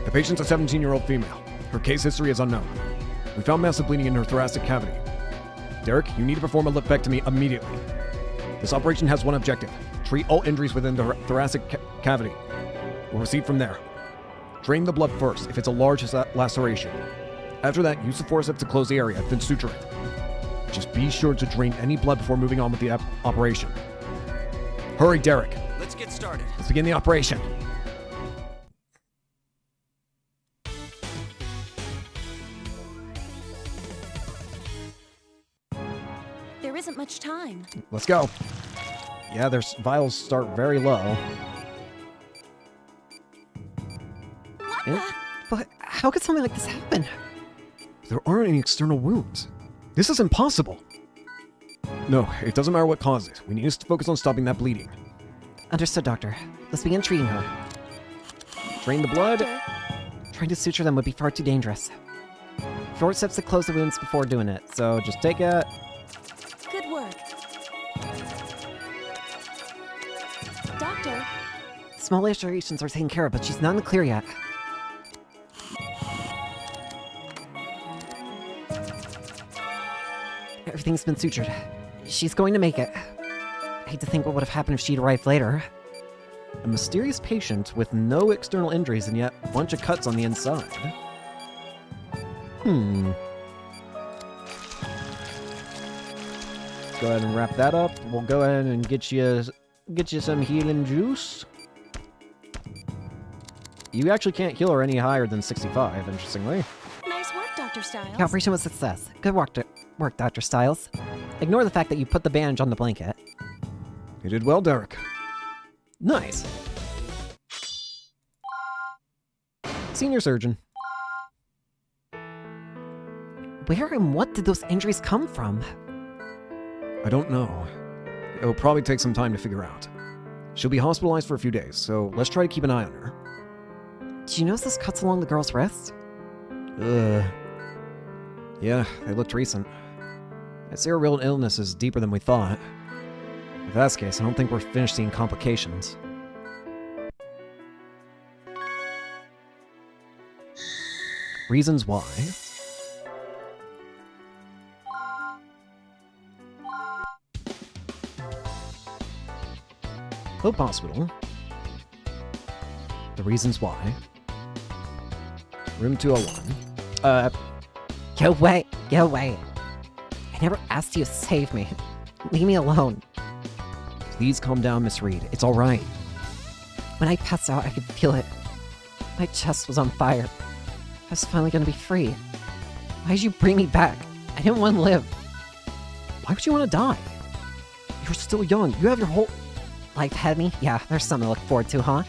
S6: The patient's a 17-year-old female. Her case history is unknown. We found massive bleeding in her thoracic cavity. Derek, you need to perform a lipectomy immediately. This operation has one objective. Treat all injuries within the thoracic cavity. We'll proceed from there. Drain the blood first if it's a large laceration. After that, use the forceps to close the area, then suture it. Just be sure to drain any blood before moving on with the operation. Hurry, Derek.
S3: Let's get started.
S6: Let's begin the operation.
S4: There isn't much time.
S2: Let's go. Yeah, their vials start very low.
S5: But how could something like this happen?
S6: There aren't any external wounds. This is impossible. No, it doesn't matter what caused it. We need to focus on stopping that bleeding.
S5: Understood, Doctor. Let's begin treating her.
S2: Drain the blood.
S4: Doctor,
S5: Trying to suture them would be far too dangerous. Forceps to close the wounds before doing it.
S2: So just take it.
S4: good work. Doctor,
S5: Small lacerations are taken care of, but she's not in the clear yet. Everything's been sutured. She's going to make it. I hate to think what would have happened if she'd arrived later.
S2: A mysterious patient with no external injuries and yet a bunch of cuts on the inside. Let's go ahead and wrap that up. We'll go ahead and get you some healing juice. You actually can't heal her any higher than 65, interestingly.
S4: nice work, Dr. Styles.
S5: The operation was a success. Good work, Dr. Styles. Ignore the fact that you put the bandage on the blanket.
S6: You did well, Derek.
S2: Nice. Senior surgeon.
S5: Where and what did those injuries come from?
S6: I don't know. It will probably take some time to figure out. She'll be hospitalized for a few days, so let's try to keep an eye on her.
S5: Did you notice those cuts along the girl's wrist?
S2: Yeah, they looked recent. I'd say her real illness is deeper than we thought. If that's the case, I don't think we're finished seeing complications. Reasons why. Hope Hospital. The reasons why. Room 201.
S5: Get away! Get away! I never asked you to save me. Leave me alone.
S2: Please calm down, Miss Reed. It's all right.
S5: When I passed out, I could feel it. My chest was on fire. I was finally gonna be free. Why did you bring me back? I didn't want to live.
S2: Why would you want to die? You're still young. You have your whole...
S5: Life ahead of me? Yeah, there's something to look forward to, huh?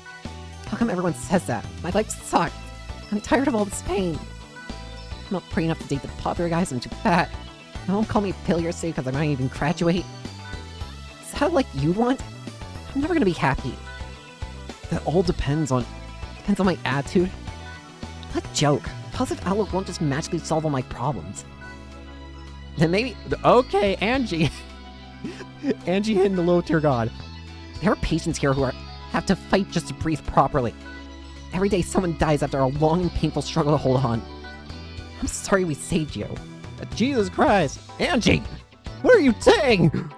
S5: How come everyone says that? My life sucked. I'm tired of all this pain. I'm not pretty enough to date the popular guys. I'm too fat. No one call me a failure safe because I might even graduate. Is that like you want? I'm never gonna be happy.
S2: That all depends on...
S5: Depends on my attitude. What a joke. Positive outlook won't just magically solve all my problems. Then maybe...
S2: Okay, Angie. Angie hitting the low tier god.
S5: There are patients here who have to fight just to breathe properly. Every day someone dies after a long and painful struggle to hold on. I'm sorry we saved you.
S2: Jesus Christ. Angie! What are you saying?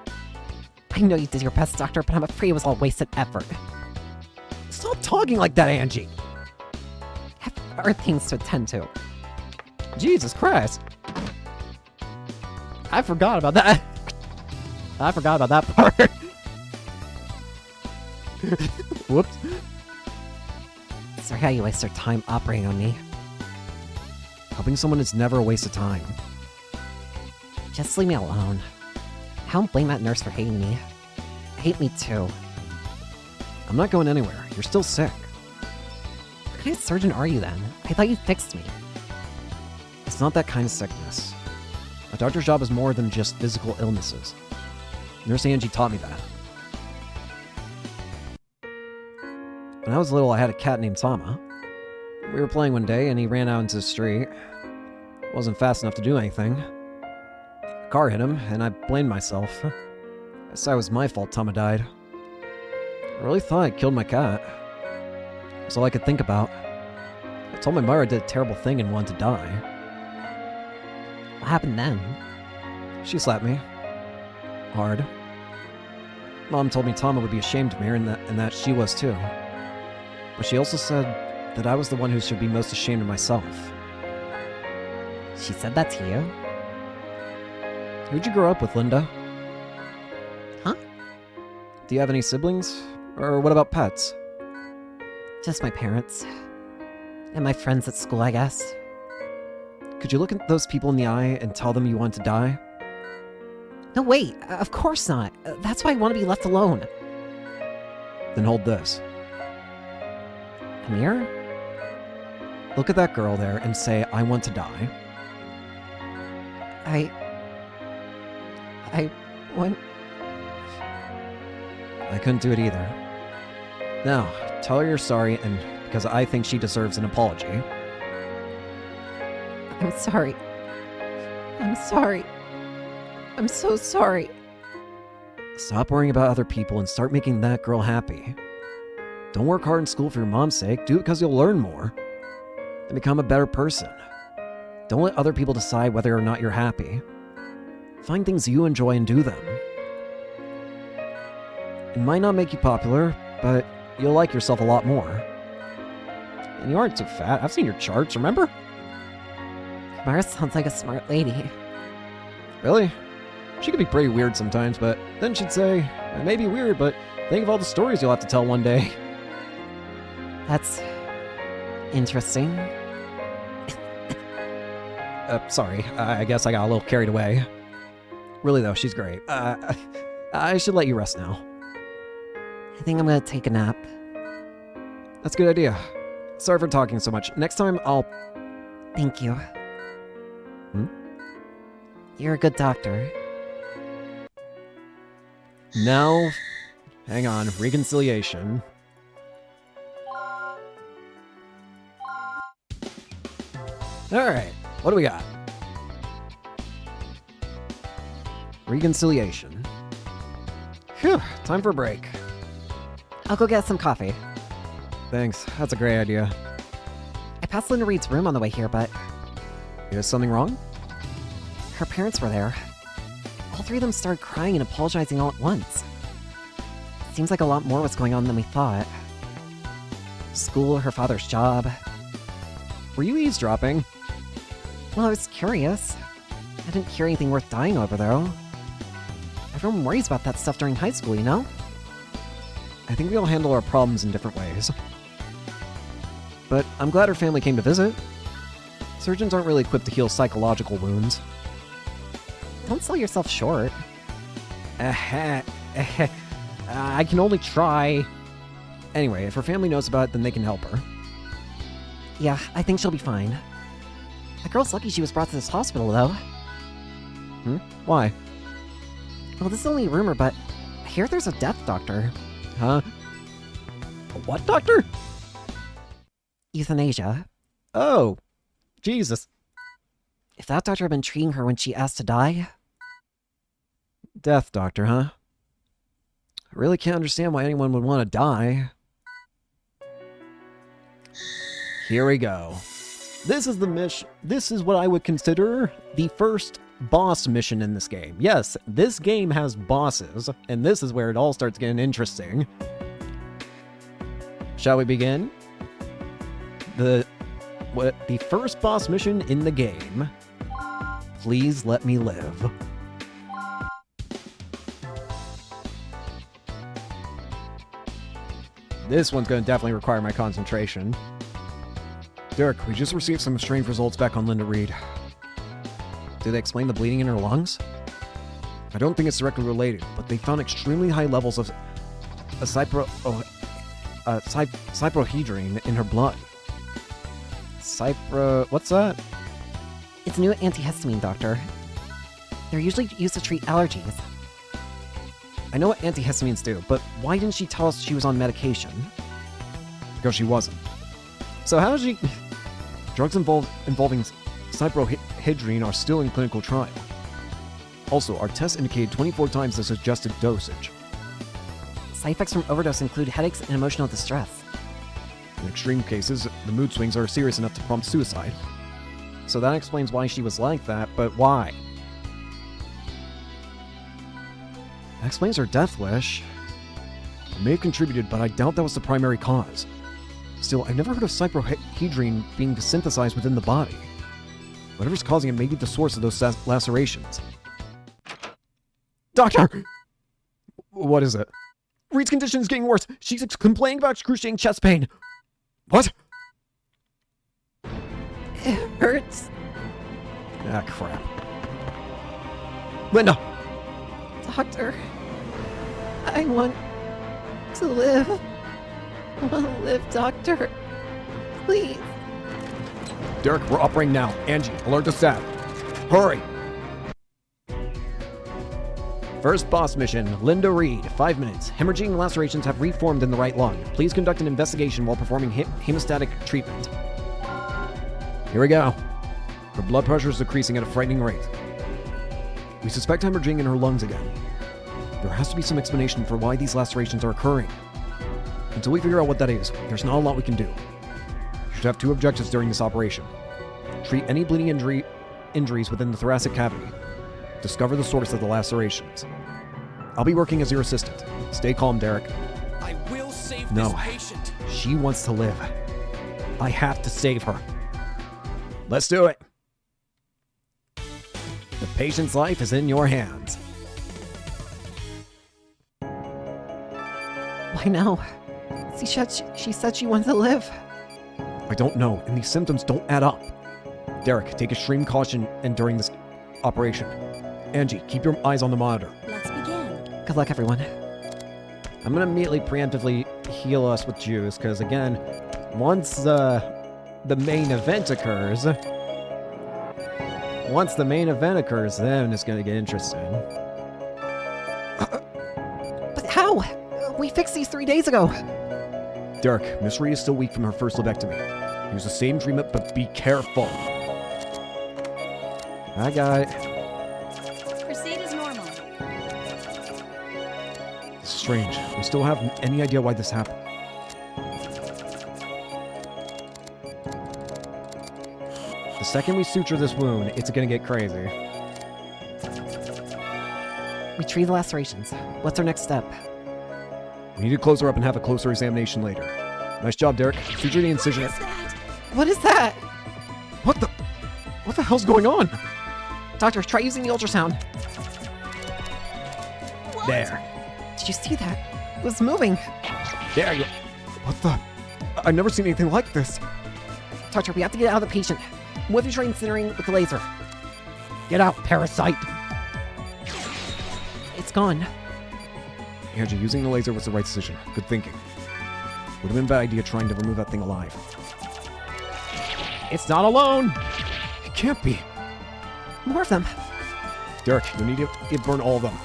S5: I know you did your best, Doctor, but I'm afraid it was all wasted effort.
S2: Stop talking like that, Angie.
S5: I have other things to attend to.
S2: Jesus Christ. I forgot about that. I forgot about that part. Whoops.
S5: Sorry how you waste your time operating on me.
S2: Helping someone is never a waste of time.
S5: Just leave me alone. I don't blame that nurse for hating me. I hate me too.
S2: I'm not going anywhere. You're still sick.
S5: What kind of surgeon are you then? I thought you fixed me.
S2: It's not that kind of sickness. A doctor's job is more than just physical illnesses. Nurse Angie taught me that. When I was little, I had a cat named Sama. We were playing one day, and he ran out into the street. Wasn't fast enough to do anything. A car hit him, and I blamed myself. I guess it was my fault Tama died. I really thought I killed my cat. That's all I could think about. I told my mother I did a terrible thing and wanted to die.
S5: What happened then?
S2: She slapped me. Hard. Mom told me Tama would be ashamed of me, and that she was too. But she also said that I was the one who should be most ashamed of myself.
S5: She said that to you?
S2: Who'd you grow up with, Linda?
S5: Huh?
S2: Do you have any siblings? Or what about pets?
S5: Just my parents. And my friends at school, I guess.
S2: Could you look at those people in the eye and tell them you want to die?
S5: No, wait, of course not. That's why I want to be left alone.
S2: Then hold this.
S5: Amir?
S2: Look at that girl there and say, I want to die.
S5: I want...
S2: I couldn't do it either. Now, tell her you're sorry, and because I think she deserves an apology.
S5: I'm sorry. I'm sorry. I'm so sorry.
S2: Stop worrying about other people and start making that girl happy. Don't work hard in school for your mom's sake. Do it because you'll learn more. And become a better person. Don't let other people decide whether or not you're happy. Find things you enjoy and do them. It might not make you popular, but you'll like yourself a lot more. And you aren't too fat. I've seen your charts, remember?
S5: Mara sounds like a smart lady.
S2: Really? She could be pretty weird sometimes, but then she'd say, it may be weird, but think of all the stories you'll have to tell one day.
S5: That's... interesting.
S2: Sorry, I guess I got a little carried away. Really though, she's great. I should let you rest now.
S5: I think I'm gonna take a nap.
S2: That's a good idea. Sorry for talking so much. Next time, I'll...
S5: Thank you.
S2: Hmm?
S5: You're a good doctor.
S2: Now... Hang on, reconciliation. Alright, what do we got? Reconciliation. Phew, time for a break.
S5: I'll go get some coffee.
S2: Thanks, that's a great idea.
S5: I passed Linda Reed's room on the way here, but
S2: Is something wrong?
S5: her parents were there. All three of them started crying and apologizing all at once. Seems like a lot more was going on than we thought. School, her father's job.
S2: Were you eavesdropping?
S5: Well, I was curious. I didn't hear anything worth dying over, though. Everyone worries about that stuff during high school, you know?
S2: I think we all handle our problems in different ways. But I'm glad her family came to visit. Surgeons aren't really equipped to heal psychological wounds.
S5: Don't sell yourself short.
S2: I can only try. Anyway, if her family knows about it, then they can help her.
S5: Yeah, I think she'll be fine. The girl's lucky she was brought to this hospital, though.
S2: Why?
S5: Well, this is only a rumor, but I hear there's a death doctor.
S2: Huh? A what doctor?
S5: Euthanasia.
S2: Oh, Jesus.
S5: If that doctor had been treating her when she asked to die...
S2: Death doctor, huh? I really can't understand why anyone would want to die. Here we go. This is the mission. This is what I would consider the first boss mission in this game. Yes, this game has bosses, and this is where it all starts getting interesting. Shall we begin? The first boss mission in the game. Please let me live. This one's going to definitely require my concentration.
S6: Derek, we just received some strange results back on Linda Reed.
S2: Do they explain the bleeding in her lungs?
S6: I don't think it's directly related, but they found extremely high levels of cyprohedrine in her blood.
S2: What's that?
S5: It's a new antihistamine, Doctor. They're usually used to treat allergies.
S2: I know what antihistamines do, but why didn't she tell us she was on medication?
S6: Because she wasn't.
S2: So how did she...
S6: Drugs involving cyprohedrine are still in clinical trial. Also, our tests indicated 24 times the suggested dosage.
S5: Side effects from overdose include headaches and emotional distress.
S6: In extreme cases, the mood swings are serious enough to prompt suicide.
S2: So that explains why she was like that, but why? That explains her death wish.
S6: It may have contributed, but I doubt that was the primary cause. Still, I've never heard of cyprohedrine being synthesized within the body. Whatever's causing it may be the source of those lacerations.
S2: Doctor! What is it?
S6: Reed's condition is getting worse. She's complaining about excruciating chest pain.
S2: What?
S5: It hurts.
S2: Ah, crap. Linda!
S5: Doctor, I want to live. I want to live, Doctor. Please.
S2: Derek, we're operating now. Angie, alert the staff. Hurry! First boss mission, Linda Reed, 5 minutes. Hemorrhaging lacerations have reformed in the right lung. Please conduct an investigation while performing hemostatic treatment. Here we go. Her blood pressure is decreasing at a frightening rate. We suspect hemorrhaging in her lungs again. There has to be some explanation for why these lacerations are occurring. Until we figure out what that is, there's not a lot we can do. You should have 2 objectives during this operation. Treat any bleeding injuries within the thoracic cavity. Discover the source of the lacerations. I'll be working as your assistant. Stay calm, Derek.
S3: I will save
S2: No.
S3: this patient.
S2: She wants to live. I have to save her. Let's do it. The patient's life is in your hands.
S5: Why now? She said she wanted to live.
S2: I don't know, and these symptoms don't add up. Derek, take extreme caution during this operation. Angie, keep your eyes on the monitor.
S4: Let's begin.
S5: Good luck, everyone.
S2: I'm gonna immediately preemptively heal us with juice, because again, once the main event occurs, then it's gonna get interesting.
S5: But how? We fixed these 3 days ago.
S2: Derek, Miss Reed is still weak from her first lobectomy. Use the same treatment, but be careful. I got it.
S4: Proceed as normal.
S2: This is strange. We still have any idea why this happened. The second we suture this wound, it's gonna get crazy.
S5: We treat the lacerations. What's our next step?
S2: We need to close her up and have a closer examination later. Nice job, Derek. Suture the incision.
S4: What is that?
S5: What is that?
S2: What the hell's going on?
S5: Doctor, try using the ultrasound.
S2: There.
S5: Did you see that? It was moving.
S2: There you. What the? I've never seen anything like this.
S5: Doctor, we have to get out of the patient. What if you try incinerating with the laser?
S2: Get out, parasite.
S5: It's gone.
S2: Angie, using the laser was the right decision. Good thinking. Would have been a bad idea trying to remove that thing alive. It's not alone! It can't be.
S5: More of them.
S2: Derek, you need to burn all of them.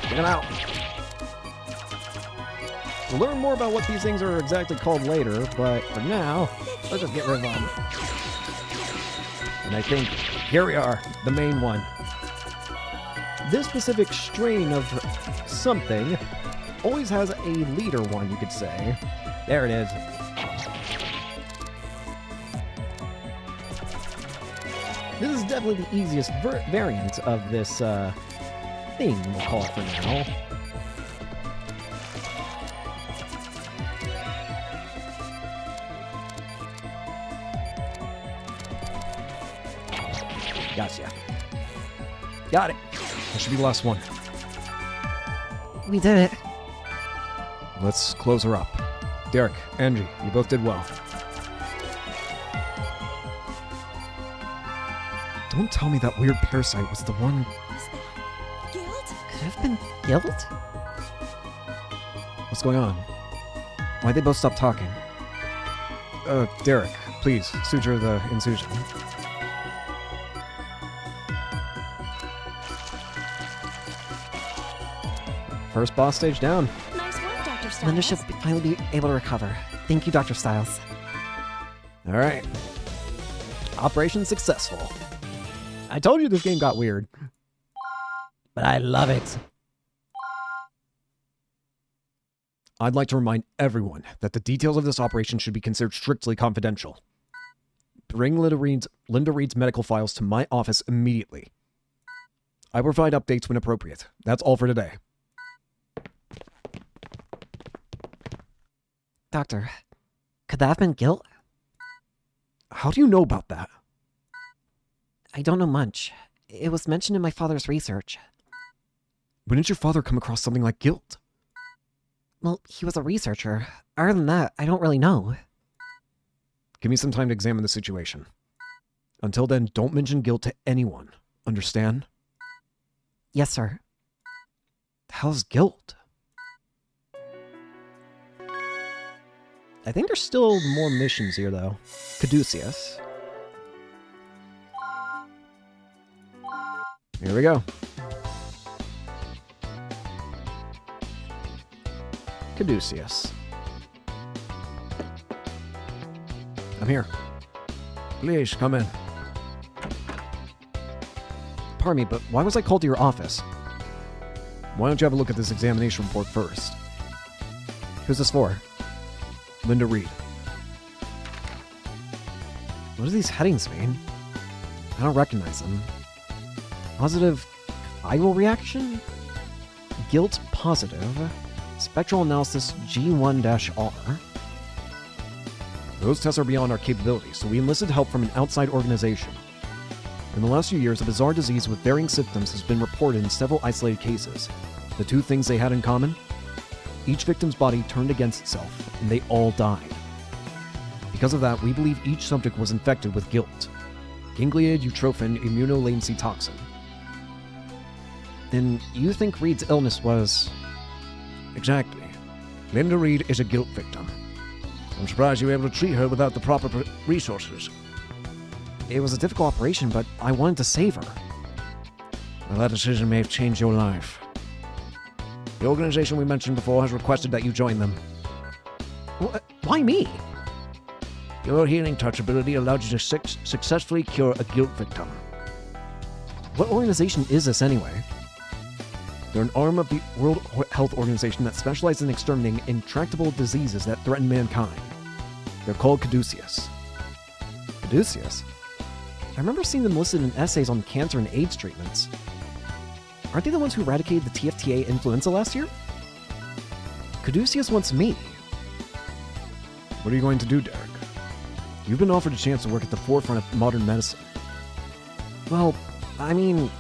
S2: Get them out. We'll learn more about what these things are exactly called later, but for now, let's just get rid of them. And I think, here we are, the main one. This specific strain of something always has a leader one, you could say. There it is. This is definitely the easiest variant of this thing, we'll call it for now. Gotcha. Got it. That should be the last one.
S5: We did it.
S2: Let's close her up. Derek, Angie, you both did well. Don't tell me that weird parasite was the one.
S4: Was that guilt?
S5: Could have been guilt?
S2: What's going on? Why'd they both stop talking? Derek, please, suture the incision. First boss stage down.
S4: Nice work, Dr. Stiles.
S5: Linda should finally be able to recover. Thank you, Dr. Stiles.
S2: All right. Operation successful. I told you this game got weird. But I love it. I'd like to remind everyone that the details of this operation should be considered strictly confidential. Bring Linda Reed's medical files to my office immediately. I will provide updates when appropriate. That's all for today.
S5: Doctor, could that have been guilt?
S2: How do you know about that?
S5: I don't know much. It was mentioned in my father's research.
S2: When did your father come across something like guilt?
S5: Well, he was a researcher. Other than that, I don't really know.
S2: Give me some time to examine the situation. Until then, don't mention guilt to anyone. Understand?
S5: Yes, sir.
S2: How's guilt?
S1: I think there's still more missions here, though. Caduceus.
S2: Here we go.
S1: Caduceus.
S2: I'm here.
S6: Please, come in.
S2: Pardon me, but why was I called to your office? Why don't you have a look at this examination report first?
S1: Who's this for?
S2: Linda Reed.
S1: What do these headings mean? I don't recognize them. Positive viral reaction? Guilt positive. Spectral analysis G1-R.
S2: Those tests are beyond our capabilities, so we enlisted help from an outside organization. In the last few years, a bizarre disease with varying symptoms has been reported in several isolated cases. The two things they had in common? Each victim's body turned against itself, and they all died. Because of that, we believe each subject was infected with guilt. Gangliad eutrophin immunolatency toxin.
S1: Then you think Reed's illness was...
S6: Exactly. Linda Reed is a guilt victim. I'm surprised you were able to treat her without the proper resources.
S1: It was a difficult operation, but I wanted to save her.
S6: Well, that decision may have changed your life. The organization we mentioned before has requested that you join them.
S1: Why me?
S6: Your healing touch ability allowed you to successfully cure a guilt victim.
S1: What organization is this anyway?
S2: They're an arm of the World Health Organization that specializes in exterminating intractable diseases that threaten mankind. They're called Caduceus.
S1: Caduceus? I remember seeing them listed in essays on cancer and AIDS treatments. Aren't they the ones who eradicated the TFTA influenza last year? Caduceus wants me.
S2: What are you going to do, Derek? You've been offered a chance to work at the forefront of modern medicine.
S1: Well, I mean,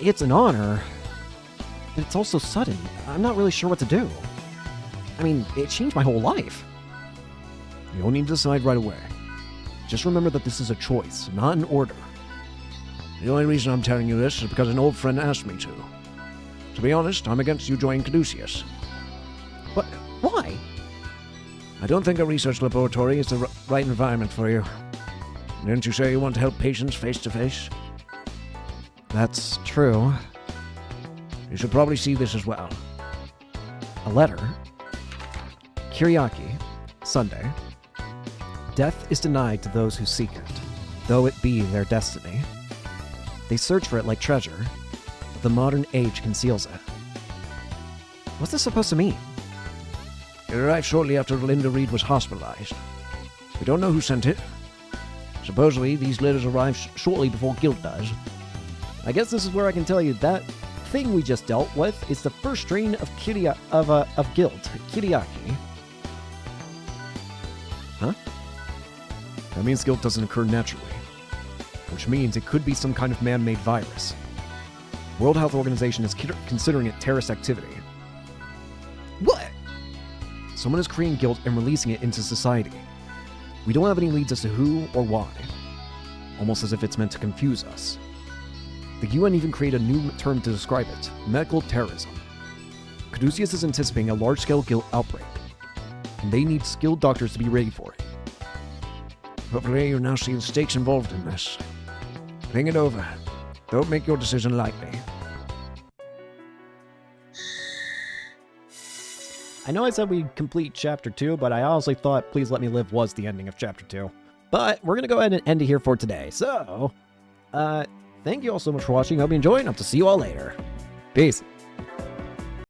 S1: it's an honor, but it's also sudden. I'm not really sure what to do. I mean, it changed my whole life.
S2: You don't need to decide right away. Just remember that this is a choice, not an order.
S6: The only reason I'm telling you this is because an old friend asked me to. To be honest, I'm against you joining Caduceus.
S1: But why?
S6: I don't think a research laboratory is the right environment for you. Didn't you say you want to help patients face to face?
S1: That's true.
S6: You should probably see this as well.
S1: A letter. Kyriaki, Sunday. Death is denied to those who seek it, though it be their destiny. They search for it like treasure, but the modern age conceals it. What's this supposed to mean?
S6: It arrived shortly after Linda Reed was hospitalized. We don't know who sent it. Supposedly, these letters arrived shortly before guilt does.
S1: I guess this is where I can tell you that thing we just dealt with is the first strain of guilt, Kyriaki.
S2: Huh? That means guilt doesn't occur naturally, which means it could be some kind of man-made virus. The World Health Organization is considering it terrorist activity.
S1: What?
S2: Someone is creating guilt and releasing it into society. We don't have any leads as to who or why, almost as if it's meant to confuse us. The UN even created a new term to describe it: medical terrorism. Caduceus is anticipating a large-scale guilt outbreak, and they need skilled doctors to be ready for it.
S6: Hopefully you now see the stakes involved in this. Think it over. Don't make your decision lightly.
S1: I know I said we'd complete Chapter 2, but I honestly thought Please Let Me Live was the ending of Chapter 2. But we're going to go ahead and end it here for today. So, thank you all so much for watching. Hope you enjoyed, and hope to see you all later. Peace.